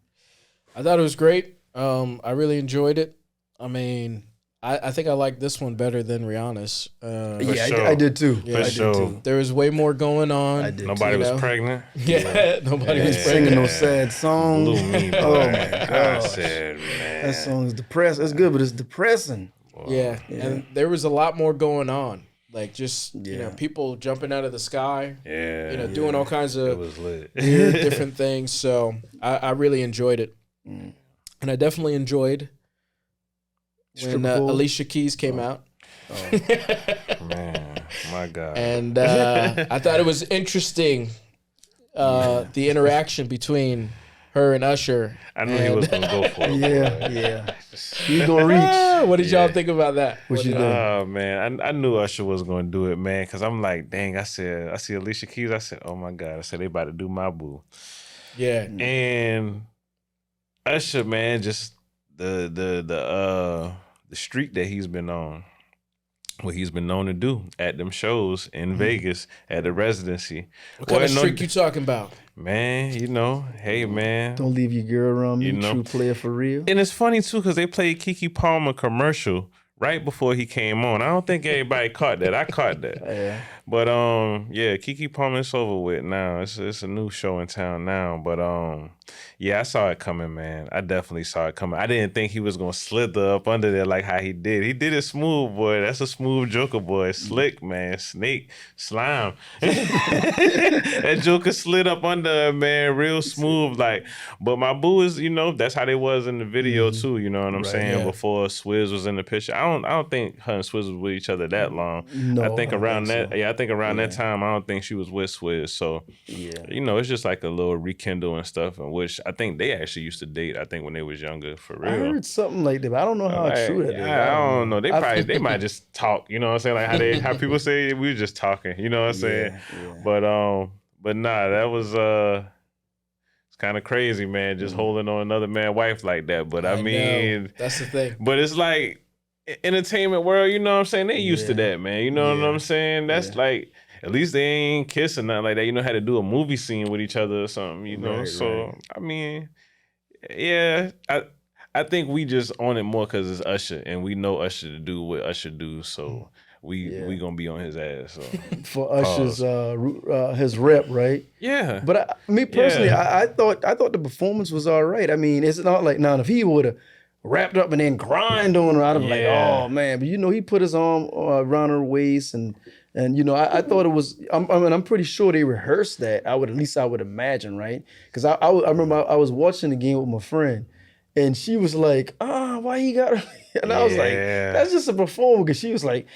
I thought it was great. I really enjoyed it. I mean, I think I like this one better than Rihanna's.
I did too.
Yeah,
I did too.
There was way more going on.
I did.
Nobody was pregnant.
Yeah, nobody was
singing
pregnant.
no sad songs.
Blew me, boy.
Oh my god,
I said, man,
that song is depressing. It's good, but it's depressing.
Yeah, and there was a lot more going on. Like just you know, people jumping out of the sky.
Yeah,
you know, doing all kinds of
it was lit.
weird different things. So I really enjoyed it, and I definitely enjoyed when Alicia Keys came out.
Oh. Man, my God.
And I thought it was interesting, the interaction between her and Usher.
I knew he was going to go for it.
Yeah. He's going to reach.
What did y'all think about that?
What you think?
Oh, man. I knew Usher was going to do it, man, because I'm like, dang, I see Alicia Keys. I said, oh, my God. I said, they about to do my boo.
Yeah.
And Usher, man, just the streak that he's been on, what he's been known to do at them shows in Vegas at the residency.
What kind of streak you talking about?
Man, you know, hey, man.
Don't leave your girl around me,
you know?
True player for real.
And it's funny, too, because they played Keke Palmer commercial right before he came on. I don't think everybody caught that. I caught that.
Yeah.
But yeah, Keke Palmer's over with now. It's a new show in town now. But yeah, I saw it coming, man. I definitely saw it coming. I didn't think he was gonna slither up under there like how he did. He did it smooth, boy. That's a smooth Joker, boy. Slick, man. Snake, slime. That Joker slid up under him, man, real smooth. Like, but my boo is, that's how they was in the video too. You know what I'm saying?
yeah.
Before Swizz was in the picture, I don't think her and Swizz was with each other that long.
No,
I think around
so.
that, I think around that time, I don't think she was with Swizz. So, it's just like a little rekindle and stuff, in which I think they actually used to date. I think when they was younger, for real.
I heard something like that, but I don't know how true that is.
I don't know. They might just talk. You know what I'm saying? Like how people say we were just talking. You know what I'm saying?
Yeah.
But nah, that was it's kind of crazy, man. Just holding on another man's wife like that. But I mean,
know. That's the thing.
But it's like entertainment world. You know what I'm saying? They used to that, man. You know what I'm saying? That's like. At least they ain't kissing nothing like that. Had to do a movie scene with each other or something, Right. I mean, yeah, I think we just on it more because it's Usher, and we know Usher to do what Usher do, so we gonna be on his ass. So.
For Usher's his rep, right?
Yeah.
But me personally, I thought the performance was all right. I mean, it's not like now if he would have wrapped up and then grind on her, I'd have been like, oh man. But he put his arm around her waist and I thought it was. I'm pretty sure they rehearsed that. I would imagine, right? Because I remember I was watching the game with my friend, and she was like, why he got her? And I was like, that's just a performer. Because she was like,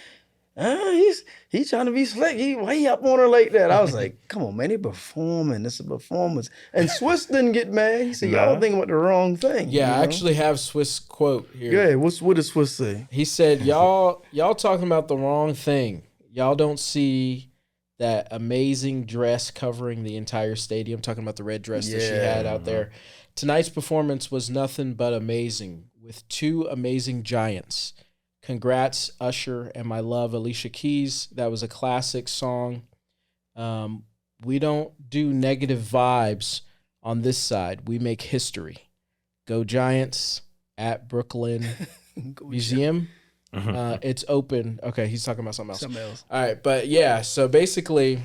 he's trying to be slick. Why he up on her like that? I was like, come on, man, they performing. It's a performance. And Swizz didn't get mad. He said, y'all thinking about the wrong thing.
Yeah, I actually have Swizz quote here.
Yeah, what does Swizz say?
He said, y'all talking about the wrong thing. Y'all don't see that amazing dress covering the entire stadium, talking about the red dress that she had out there. Tonight's performance was nothing but amazing, with two amazing giants. Congrats, Usher, and my love, Alicia Keys. That was a classic song. We don't do negative vibes on this side. We make history. Go Giants at Brooklyn Museum. It's open. Okay, he's talking about something else. All right, but yeah, so basically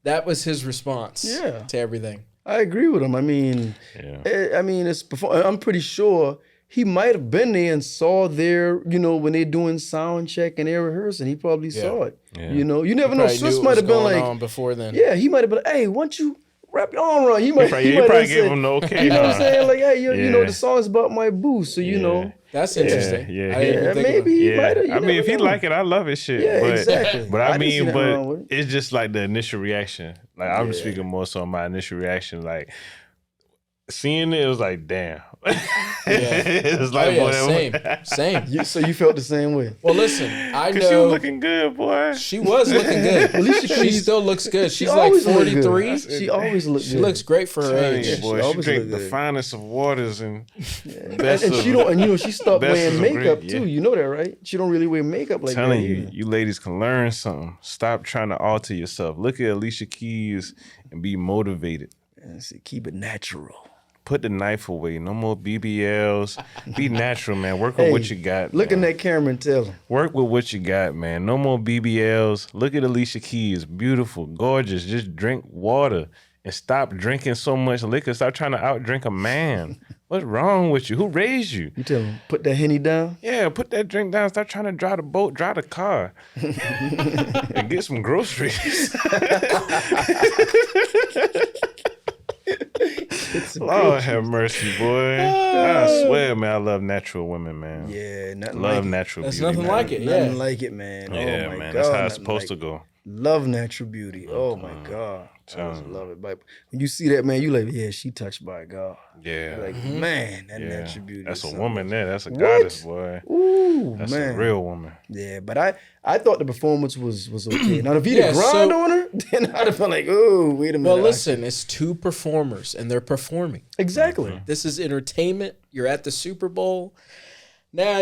that was his response to everything.
I agree with him. I mean, I'm pretty sure he might have been there and saw their, when they're doing sound check and they're rehearsing. He probably saw it. Yeah. You never know. Swizz might have been like,
on before then.
Yeah, he might have been like, hey, why don't you wrap your arm around? He probably
gave him no okay.
You know what I'm saying? Like, hey, the song's about my boo, so
That's interesting.
Yeah, maybe he might have.
I mean, if he like it, I love his shit.
Yeah, exactly.
But I mean, it's just like the initial reaction. Like I'm speaking more so on my initial reaction. Like seeing it was like, damn. It was like,
same.
So you felt the same way?
Well, listen, I know
she was looking good, boy.
She was looking good. She still looks good. She's like 43.
She always looks good.
She looks great for her age.
Boy, she drank the finest of waters and
she stopped wearing makeup too. You know that, right? She don't really wear makeup like that.
Telling you ladies can learn something. Stop trying to alter yourself. Look at Alicia Keys and be motivated.
Keep it natural.
Put the knife away. No more BBLs. Be natural, man. Work with what you got.
Look in that camera and tell them.
Work with what you got, man. No more BBLs. Look at Alicia Keys. Beautiful, gorgeous. Just drink water and stop drinking so much liquor. Stop trying to outdrink a man. What's wrong with you? Who raised you?
You tell them, put that Henny down?
Yeah, put that drink down. Stop trying to drive the boat, drive the car. And get some groceries. Lord have mercy, boy. I swear, man, I love natural women, man.
Yeah, nothing
love
like
natural
That's
beauty.
Nothing
man.
like it.
Nothing like it, man.
Yeah,
oh my
man.
God,
That's how it's supposed to go.
Love natural beauty. Oh my God. I just love it. But when you see that, man, you like, yeah, she touched by God.
Yeah.
You're like, man, that natural beauty.
That's a woman there. That's a goddess, boy.
Ooh,
That's
man.
a real woman.
Yeah, but I thought the performance was okay. Now, if he did grind on her, then I'd have been like, oh, wait a minute.
Well, listen, it's two performers, and they're performing.
Exactly.
This is entertainment. You're at the Super Bowl. Now,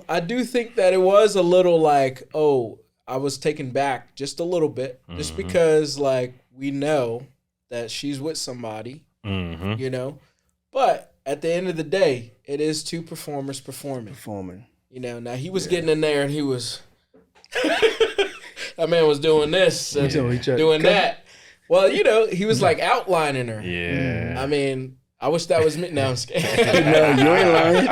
I do think that it was a little like, I was taken back just a little bit, just because, like, we know that she's with somebody, But at the end of the day, it is two performers performing. Now he was getting in there and he was that man was doing this and doing that. Well, he was like outlining her.
Yeah.
I mean, I wish that was me. No, I'm scared.
No, you ain't lying.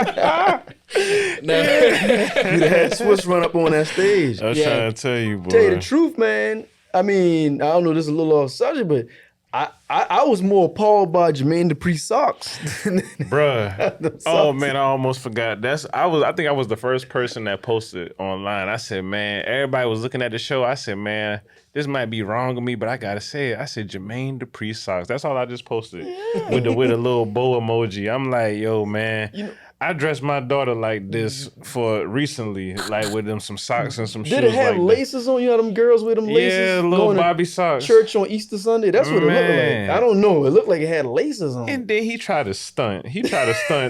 No.
You'd have had Swiss run up on that stage.
I was trying to tell you, boy.
Tell you the truth, man. I mean, I don't know, this is a little off subject, but I was more appalled by Jermaine Dupri socks.
Bruh. Oh man, I almost forgot. I think I was the first person that posted online. I said, man, everybody was looking at the show. I said, man, this might be wrong of me, but I gotta say it. I said Jermaine Dupri socks. That's all I just posted with a little bow emoji. I'm like, yo, man. I dressed my daughter like this for recently, like with them some socks and some shoes.
Did it have
like
laces on? You know them girls with them laces?
Yeah, little Bobby socks.
Church on Easter Sunday. That's what it looked like. I don't know. It looked like it had laces on.
And then he tried to stunt.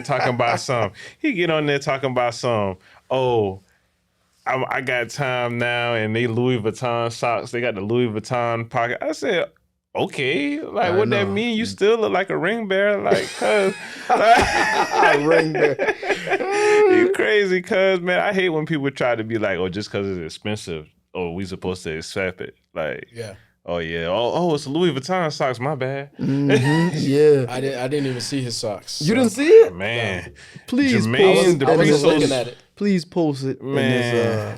Talking about some. He get on there talking about some. Oh, I got time now, and they Louis Vuitton socks. They got the Louis Vuitton pocket. I said, okay, like what that mean? You still look like a ring bearer, like cuz.
Ring bearer.
You crazy, cuz man. I hate when people try to be like, oh, just because it's expensive, oh, we supposed to accept it. Like,
yeah.
Oh yeah. Oh, it's Louis Vuitton socks. My bad.
Mm-hmm. Yeah.
I didn't even see his socks.
You didn't see it,
man?
Please
Jermaine
post it.
I was looking at it.
Please post it,
man.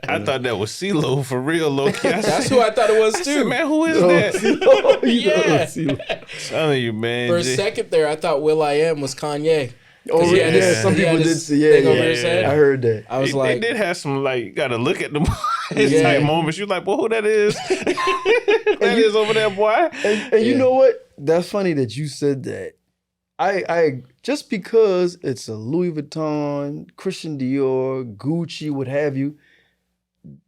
I thought that was CeeLo for real, low key.
That's who I thought it was too.
Said, man, who is that?
Yeah.
Telling you, man.
For a second there, I thought Will.i.am was Kanye.
Oh yeah, some people did see. Yeah. I heard that.
I was
they did have some like, you gotta look at them type moments. You're like, well, who that is? That is over there, boy.
And you know what? That's funny that you said that. I just because it's a Louis Vuitton, Christian Dior, Gucci, what have you,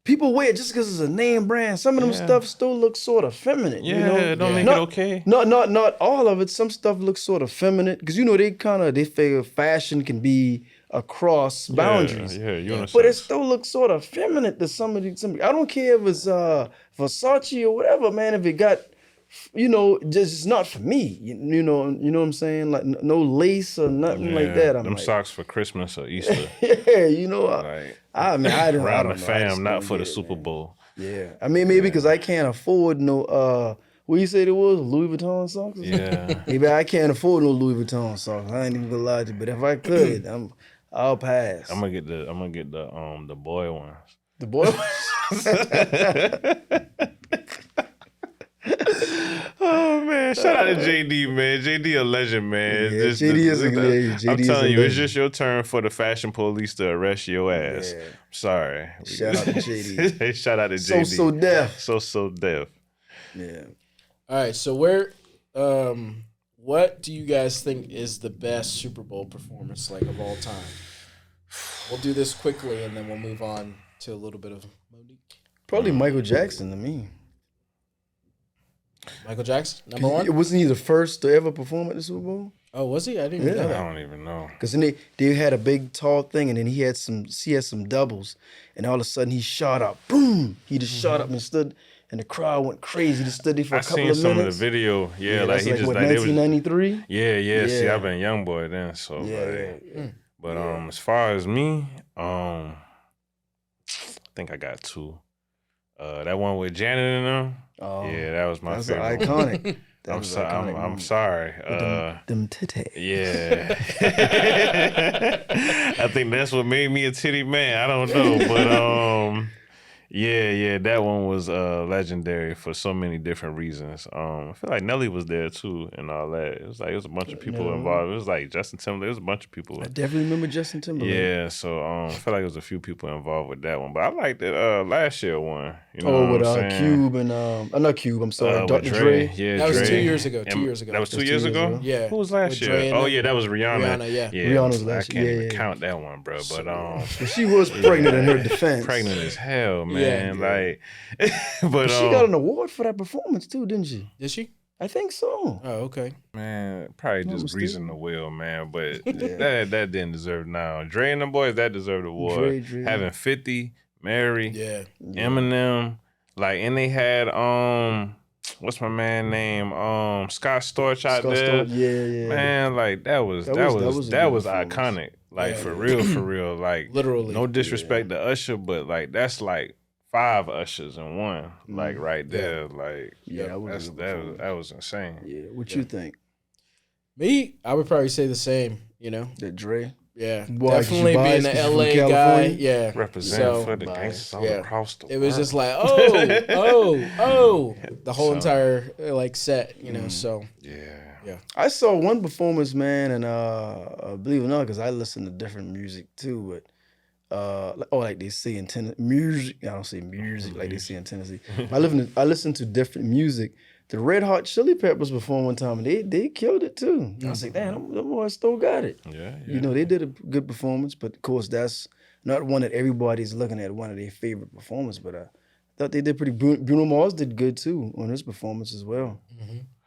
people wear it just because it's a name brand. Some of them stuff still looks sort of feminine.
Yeah, don't make it okay.
Not all of it. Some stuff looks sort of feminine because they figure fashion can be across boundaries.
Yeah, you understand.
But it still looks sort of feminine to some of these. I don't care if it's Versace or whatever, man. If it got, just it's not for me. You know what I'm saying? Like no lace or nothing like that.
Them socks for Christmas or Easter.
I don't
around
know.
the fam, not for the Super Bowl.
Yeah, I mean maybe because I can't afford no. What you said it was Louis Vuitton socks?
Yeah.
Maybe I can't afford no Louis Vuitton socks. I ain't even gonna lie to you. But if I could, I'll pass.
I'm gonna get the boy ones.
The boy ones.
Oh man, shout out to JD, man. JD a legend, man.
Yeah, JD is a legend.
I'm telling you, it's just your turn for the fashion police to arrest your ass.
Yeah.
I'm sorry.
Shout out to JD.
Shout out to JD.
So deaf.
So deaf.
Yeah.
All right, so what do you guys think is the best Super Bowl performance of all time? We'll do this quickly and then we'll move on to a little bit of Monique.
Probably Michael Jackson to me.
Michael Jackson, number one?
Wasn't he the first to ever perform at the Super Bowl?
Oh, was he? I didn't even know that.
I don't even know.
Because then they had a big tall thing, and then he had some doubles, and all of a sudden he shot up. Boom! He just shot up and stood, and the crowd went crazy. He just stood there for a couple of minutes.
I seen some of the video. Yeah, like he just
1993?
Yeah. See, I've been a young boy then, so But as far as me, I think I got two. That one with Janet and them. Oh, yeah, that was my favorite.
That's iconic.
I'm sorry.
Them titties.
Yeah. I think that's what made me a titty man. I don't know, but yeah, that one was legendary for so many different reasons. I feel like Nelly was there too and all that. It was a bunch of people involved. It was like Justin Timberlake. It was a bunch of people.
I definitely remember Justin Timberlake.
Yeah, so I feel like there was a few people involved with that one. But I liked that last year one.
With Cube and not Cube. I'm sorry, Dr. Dre.
Yeah,
that
Dre.
was 2 years ago. 2 years ago.
That was 2 years ago.
Yeah.
Who was last year? Oh yeah, that was Rihanna.
Yeah.
Rihanna was last year.
I can't even count that one, bro. But
she was pregnant in her defense.
Pregnant as hell, man. Like, but
she got an award for that performance too, didn't she?
Did she?
I think so.
Oh, okay.
Man, probably just greasing the wheel, man. But that didn't deserve now. Dre and the boys, that deserved the award.
Dre.
Having 50, Mary, Eminem, and they had what's my man name? Scott Storch out there.
Yeah.
Man, that was iconic. Like for real. Like
Literally.
no disrespect to Usher, but like that's like 5 Ushers in one. Like right there. Like
that was
that was insane.
Yeah, what you think?
Me, I would probably say the same. You know,
That Dre?
yeah,
Why, 'cause you
definitely being
biased
an
'cause you from
LA guy.
California?
Yeah,
Represent for the
biased.
gangsters all across the world.
it was just like, the whole entire like set. You know, so
yeah.
I saw one performance, man, and believe it or not, because I listen to different music too, but like they say in Tennessee, music. I don't say music like they say in Tennessee. I listen to different music. The Red Hot Chili Peppers performed one time, and they killed it too. I was like, damn, them boys still got it.
Yeah.
You know, they did a good performance, but of course, that's not one that everybody's looking at, one of their favorite performances. But I thought they did pretty. Bruno Mars did good too on his performance as well.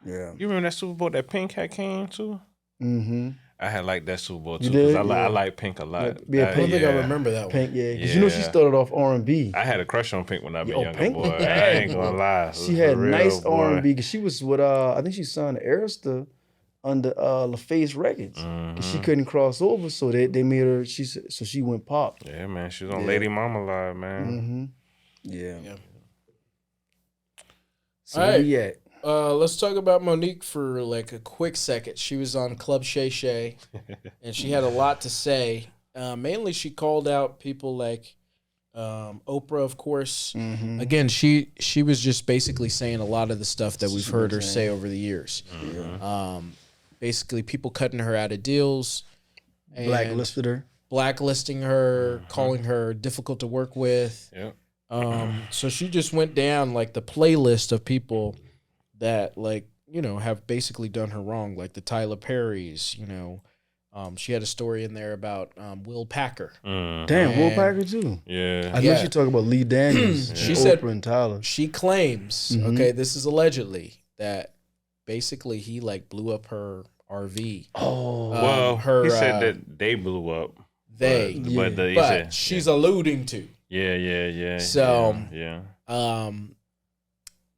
Yeah.
You remember that Super Bowl that Pink had came to?
Mm-hmm.
I had liked that Super Bowl
You
too because
did?
I
Yeah.
like Pink a lot.
Yeah,
I don't think I remember that one.
Pink, yeah, because you know she started off R&B.
I had a crush on Pink when I was
Oh,
younger,
Pink
boy.
was
I
bad.
ain't gonna lie.
She had nice R&B because she was with I think she signed to Arista under LaFace Records. And she couldn't cross over, so they made her. So she went pop.
Yeah, man. She was on Lady Mama Live, man.
Mm-hmm. Yeah. So
All
where
right.
we at?
Let's talk about Monique for like a quick second. She was on Club Shay Shay, and she had a lot to say. Mainly, she called out people like Oprah, of course.
Mm-hmm.
Again, she was just basically saying a lot of the stuff that we've heard her say over the years. Basically, people cutting her out of deals, and
Blacklisted her.
blacklisting her, calling her difficult to work with.
Yep.
So she just went down like the playlist of people that like, you know, have basically done her wrong, like the Tyler Perrys, you know. She had a story in there about Will Packer.
Damn, Will Packer too.
Yeah.
I know she talked about Lee Daniels,
She
Oprah
said-
and Tyler.
She claims, okay, this is allegedly, that basically he like blew up her RV.
Oh,
Well,
her,
he said that they blew up.
They,
But he
but
said,
she's alluding to.
yeah.
So,
yeah.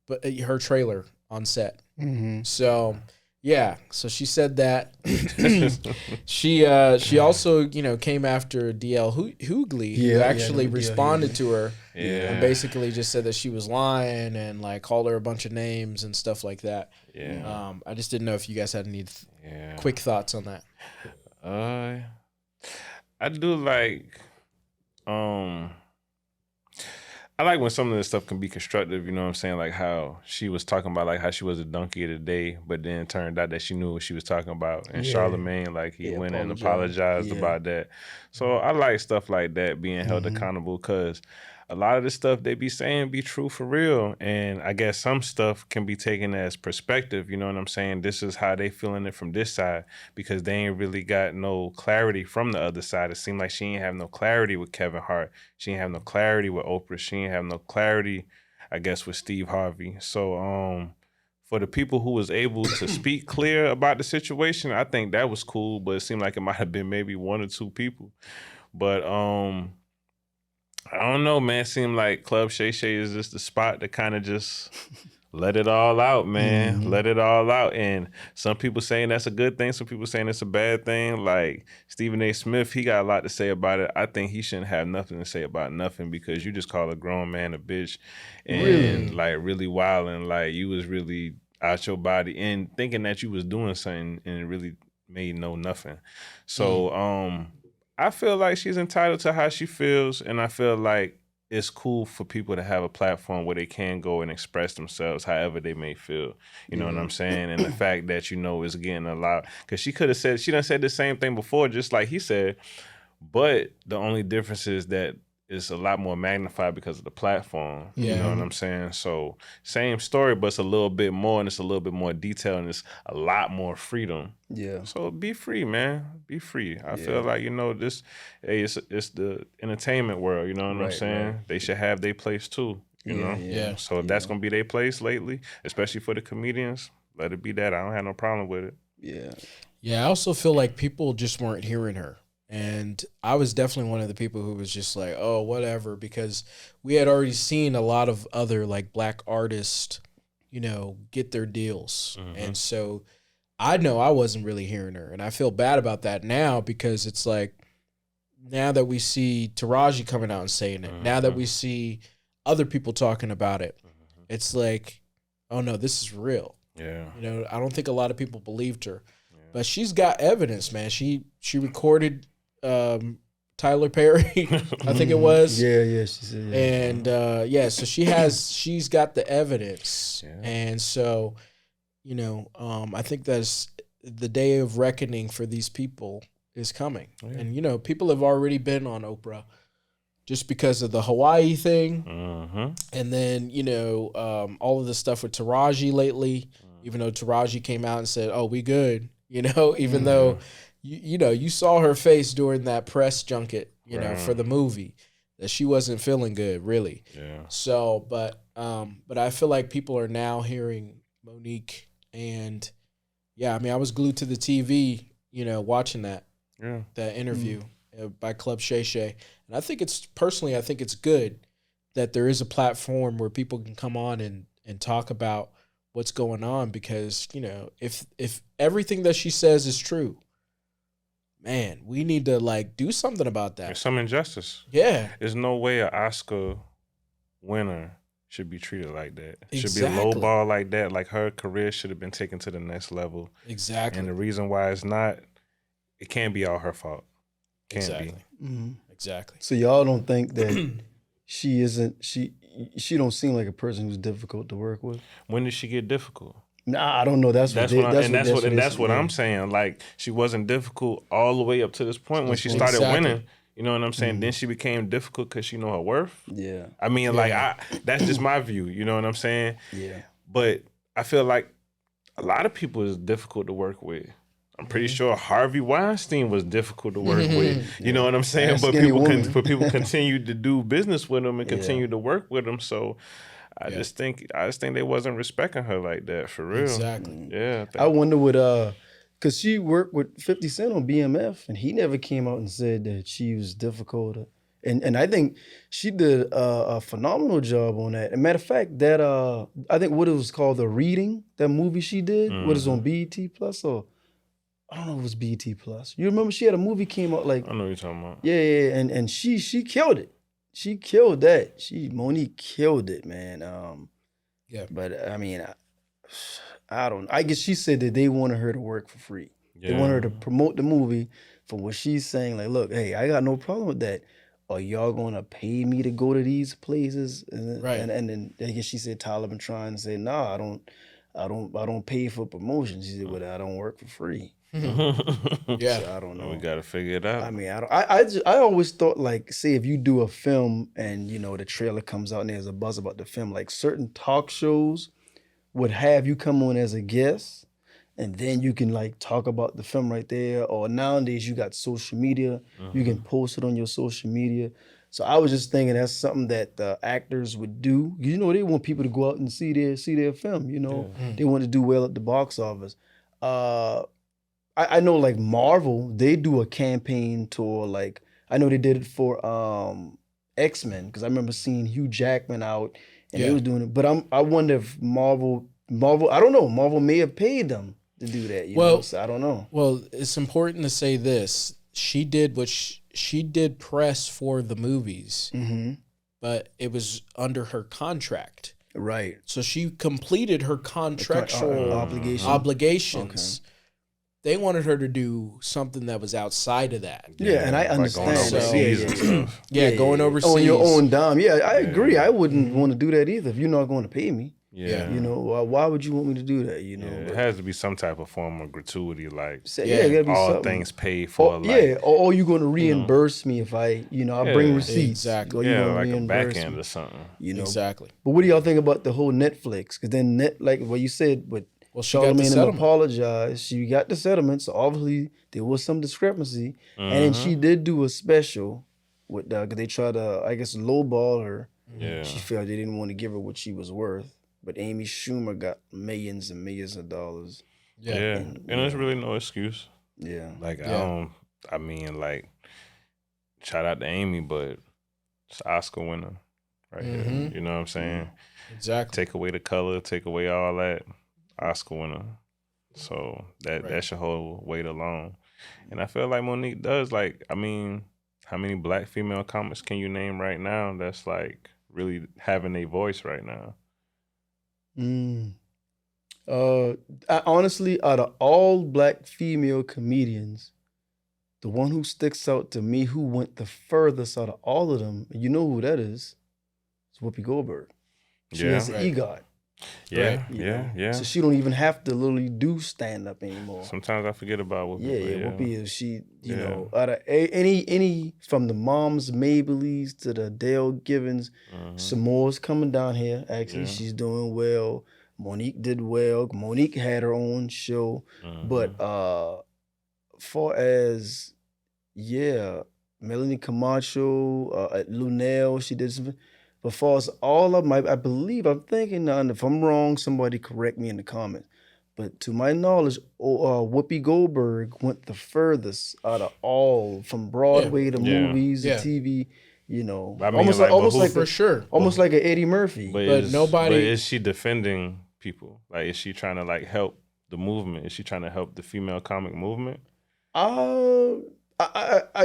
But her trailer on set.
Mm-hmm.
So yeah, so she said that. She also, you know, came after DL Hughley, who actually responded to her and basically just said that she was lying and like called her a bunch of names and stuff like that.
Yeah.
I just didn't know if you guys had any quick thoughts on that.
I do like I like when some of this stuff can be constructive, you know what I'm saying? Like how she was talking about like how she was a donkey of the day, but then it turned out that she knew what she was talking about. And Charlemagne, like he went and apologized about that. So I like stuff like that being held accountable because a lot of the stuff they be saying be true for real. And I guess some stuff can be taken as perspective, you know what I'm saying? This is how they feeling it from this side because they ain't really got no clarity from the other side. It seemed like she ain't have no clarity with Kevin Hart. She ain't have no clarity with Oprah. She ain't have no clarity, I guess, with Steve Harvey. So for the people who was able to speak clear about the situation, I think that was cool, but it seemed like it might have been maybe 1 or 2 people. But I don't know, man. It seemed like Club Shay Shay is just the spot to kind of just let it all out, man. Let it all out. And some people saying that's a good thing. Some people saying it's a bad thing. Like Stephen A. Smith, he got a lot to say about it. I think he shouldn't have nothing to say about nothing because you just call a grown man a bitch and like really wilding. Like you was really out your body and thinking that you was doing something and it really made nothing. So I feel like she's entitled to how she feels, and I feel like it's cool for people to have a platform where they can go and express themselves however they may feel. You know what I'm saying? And the fact that, you know, is getting allowed. Because she could have said, she done said the same thing before, just like he said, but the only difference is that it's a lot more magnified because of the platform. You know what I'm saying? So same story, but it's a little bit more and it's a little bit more detail and it's a lot more freedom.
Yeah.
So be free, man. Be free. I feel like, you know, this, hey, it's the entertainment world, you know what I'm saying? Right. They should have their place too, you know?
Yeah.
So if that's going to be their place lately, especially for the comedians, let it be that. I don't have no problem with it.
Yeah.
Yeah, I also feel like people just weren't hearing her. And I was definitely one of the people who was just like, oh, whatever, because we had already seen a lot of other like black artists, you know, get their deals. And so I know I wasn't really hearing her. And I feel bad about that now because it's like, now that we see Taraji coming out and saying it, now that we see other people talking about it, it's like, oh no, this is real.
Yeah.
You know, I don't think a lot of people believed her, but she's got evidence, man. She recorded Tyler Perry, I think it was.
Yeah, she said. Yeah.
And so she's got the evidence, and so, you know, I think that's the day of reckoning for these people is coming, and you know, people have already been on Oprah, just because of the Hawaii thing, and then you know, all of the stuff with Taraji lately. Even though Taraji came out and said, "Oh, we good," you know, even though you know, you saw her face during that press junket, you know, for the movie, that she wasn't feeling good, really.
Yeah.
So, but I feel like people are now hearing Monique, and I mean, I was glued to the TV, you know, watching that interview by Club Shay Shay, and I think it's good that there is a platform where people can come on and talk about what's going on, because, you know, if everything that she says is true, man, we need to like do something about that.
There's some injustice.
Yeah.
There's no way an Oscar winner should be treated like that. It should be a
Exactly.
low ball like that. Like, her career should have been taken to the next level.
Exactly.
And the reason why it's not, it can't be all her fault. Can't be.
Exactly.
So y'all don't think that she don't seem like a person who's difficult to work with?
When did she get difficult?
Nah, I don't know. That's what
I'm saying. Like, she wasn't difficult all the way up to this point when she started winning. You know what I'm saying? Then she became difficult because she know her worth.
Yeah.
I mean, like, that's just my view. You know what I'm saying?
Yeah.
But I feel like a lot of people is difficult to work with. I'm pretty sure Harvey Weinstein was difficult to work with. You know what I'm saying? But people continued to do business with him and continue to work with him. So I just think they wasn't respecting her like that, for real.
Exactly.
Yeah.
I wonder what because she worked with 50 Cent on BMF, and he never came out and said that she was difficult. And I think she did a phenomenal job on that. As a matter of fact, that I think what it was called, The Reading, that movie she did, what is on BET Plus, or I don't know if it was BET Plus. You remember she had a movie came out like,
I know what you're talking about.
Yeah, and she killed it. She killed that. Monique killed it, man. But I mean, I don't. I guess she said that they wanted her to work for free. They want her to promote the movie for what she's saying. Like, look, hey, I got no problem with that. Are y'all gonna pay me to go to these places? And then I guess she said Tyler been trying to say, nah, I don't pay for promotion. She said, well, I don't work for free.
Yeah.
So I don't know.
We gotta figure it out.
I mean, I always thought, like, say if you do a film and, you know, the trailer comes out and there's a buzz about the film, like certain talk shows would have you come on as a guest, and then you can like talk about the film right there. Or nowadays you got social media, you can post it on your social media. So I was just thinking that's something that the actors would do. You know, they want people to go out and see their film. You know, they want to do well at the box office. I know, like Marvel, they do a campaign tour. Like, I know they did it for X-Men, because I remember seeing Hugh Jackman out and they was doing it. But I wonder if Marvel, I don't know, Marvel may have paid them to do that. You know? So I don't know.
Well, it's important to say this. She did what she did press for the movies, but it was under her contract.
Right.
So she completed her contractual obligations. Okay. They wanted her to do something that was outside of that.
Yeah, and I understand.
Like going overseas and stuff.
Going overseas.
On your own dime. Yeah, I agree. I wouldn't want to do that either if you're not going to pay me.
Yeah.
You know, why would you want me to do that? You know,
it has to be some type of form of gratuity, like
it gotta be
all
something.
Things paid for.
Or you're going to reimburse me if I bring receipts.
Exactly.
Like a back end or something.
You know,
exactly.
But what do y'all think about the whole Netflix? Because then like what you said, but Charlamagne apologized. She got the settlement, so obviously there was some discrepancy. And then she did do a special with because they tried to, I guess, lowball her.
Yeah.
She felt they didn't want to give her what she was worth. But Amy Schumer got millions and millions of dollars.
Yeah. And there's really no excuse.
Yeah.
Like, I mean, like, shout out to Amy, but it's Oscar winner right here. You know what I'm saying?
Exactly.
Take away the color, take away all that. Oscar winner. So that should hold weight alone. And I feel like Monique does, like, I mean, how many black female comics can you name right now that's like really having a voice right now?
Honestly, out of all black female comedians, the one who sticks out to me, who went the furthest out of all of them, you know who that is? It's Whoopi Goldberg. She has an EGOT.
Yeah,
Right,
yeah.
So she don't even have to literally do stand up anymore.
Sometimes I forget about Whoopi.
Yeah, Whoopi is you know, out of any from the Moms Mableys to the Dale Givens, Samoa's coming down here. Actually, she's doing well. Monique did well. Monique had her own show, but far as Melanie Camacho, Lunel, she did something. But far as all of them, I believe, I'm thinking, and if I'm wrong, somebody correct me in the comments. But to my knowledge, Whoopi Goldberg went the furthest out of all, from Broadway to movies to TV. You know,
I mean,
almost like
for sure,
almost like an Eddie Murphy.
But nobody.
But is she defending people? Like, is she trying to like help the movement? Is she trying to help the female comic movement?
I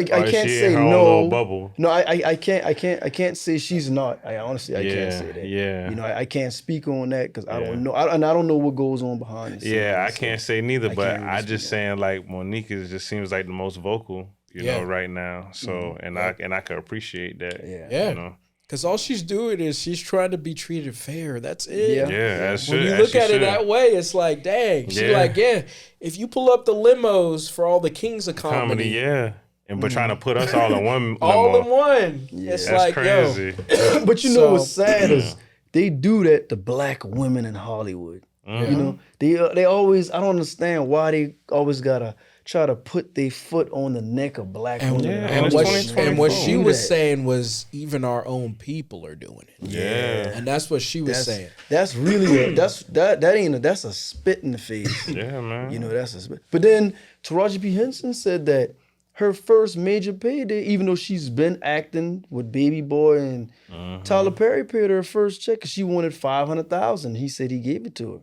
can't say no.
Bubble?
No, I can't say she's not. I honestly can't say that.
Yeah.
You know, I can't speak on that because I don't know, and I don't know what goes on behind the scenes.
Yeah, I can't say neither. But
really
I just saying like Monique just seems like the most vocal, you know, right now. So and I could appreciate that.
Yeah.
You know?
Because all she's doing is she's trying to be treated fair. That's it.
Yeah, that's
when you look at it that way, it's like, dang. She's like, if you pull up the limos for all the kings of comedy.
And but trying to put us all in one
all in one.
Yeah.
It's
that's
like,
crazy.
But you know what's sad is they do that to black women in Hollywood. You know, they always, I don't understand why they always gotta try to put their foot on the neck of black women.
And what she was saying was even our own people are doing it.
Yeah.
And that's what she was saying.
That's really that's a spit in the face.
Yeah, man.
You know, that's a spit. But then Taraji P. Henson said that her first major payday, even though she's been acting with Baby Boy and Tyler Perry paid her first check because she wanted $500,000. He said he gave it to her.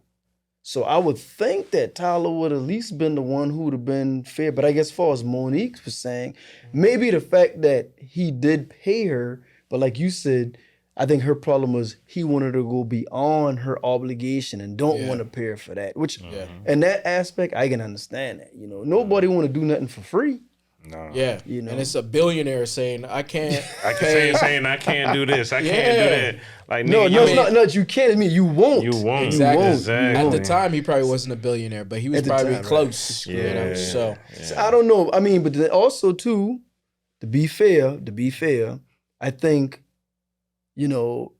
So I would think that Tyler would at least been the one who would have been fair. But I guess as far as Monique was saying, maybe the fact that he did pay her, but like you said, I think her problem was he wanted to go beyond her obligation and don't want to pay her for that. Which, in that aspect, I can understand that. You know, nobody want to do nothing for free.
No.
Yeah,
you know,
and it's a billionaire saying, "I can't."
saying I can't do this. I can't do that. Like
no, it's not. You can't. I mean, you won't.
You won't.
Exactly. At the time, he probably wasn't a billionaire, but he was probably close.
Right.
Yeah. You know? So
I don't know. I mean, but then also too, to be fair, I think, you know,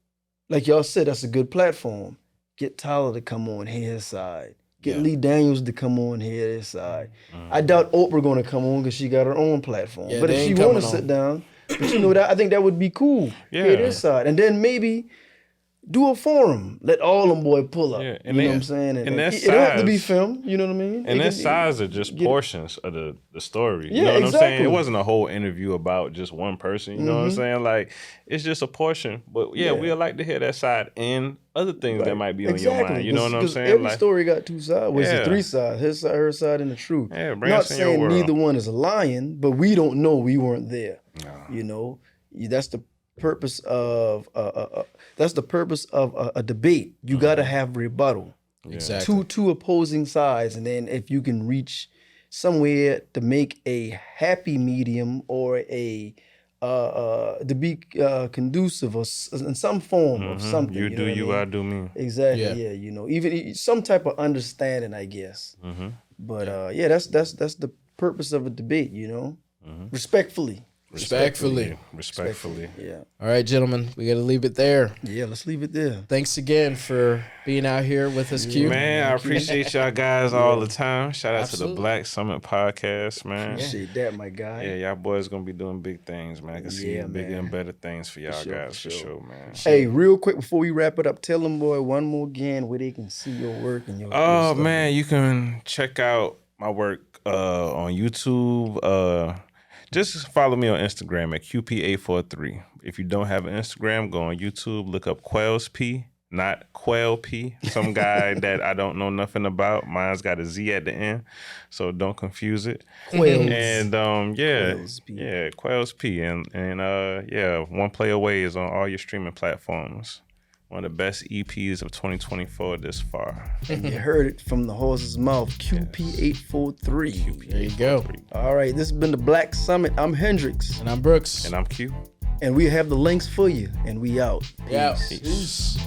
like y'all said, that's a good platform. Get Tyler to come on his side. Get Lee Daniels to come on here this side. I doubt Oprah going to come on because she got her own platform. But if she want to sit down, but you know that I think that would be cool. Hear this side, and then maybe do a forum. Let all them boys pull up.
Yeah,
you know what I'm saying?
And that
it don't have to be filmed. You know what I mean?
And that size are just portions of the story.
Yeah,
you know what
exactly.
I'm saying? It wasn't a whole interview about just one person. You know what I'm saying? Like, it's just a portion. But we'd like to hear that side and other things that might be on your mind. You know what I'm saying?
Every story got two sides. Well, it's three sides. His side, her side, and the truth.
Yeah, bring
Not
us in your
saying
world.
neither one is lying, but we don't know. We weren't there.
No.
You know, that's the purpose of a debate. You got to have rebuttal.
Exactly.
Two opposing sides, and then if you can reach somewhere to make a happy medium or to be conducive or in some form of something.
You do you, I do me.
Exactly. Yeah. You know, even some type of understanding, I guess. But that's the purpose of a debate. You know, respectfully.
Respectfully.
Yeah.
All right, gentlemen, we got to leave it there.
Yeah, let's leave it there.
Thanks again for being out here with us, Q.
Man, I appreciate y'all guys all the time. Shout out to the Black Summit Podcast, man.
Appreciate that, my guy.
Yeah, y'all boys gonna be doing big things, man. I can see bigger and better things for y'all guys, for sure, man.
Hey, real quick before we wrap it up, tell them, boy, one more again where they can see your work and your
stuff. Man, you can check out my work on YouTube. Just follow me on Instagram at QP843. If you don't have an Instagram, go on YouTube, look up Quailz P, not Quailz P. Some guy that I don't know nothing about. Mine's got a Z at the end, so don't confuse it.
Quailz.
And
Quailz P.
Quailz P. And One Play Away is on all your streaming platforms. One of the best EPs of 2024 this far.
And you heard it from the horse's mouth. QP843.
There you go.
All right, this has been the Black Summit. I'm Hendrix.
And I'm Brooks.
And I'm Q.
And we have the links for you. And we out.
Yeah.
Peace.
Peace.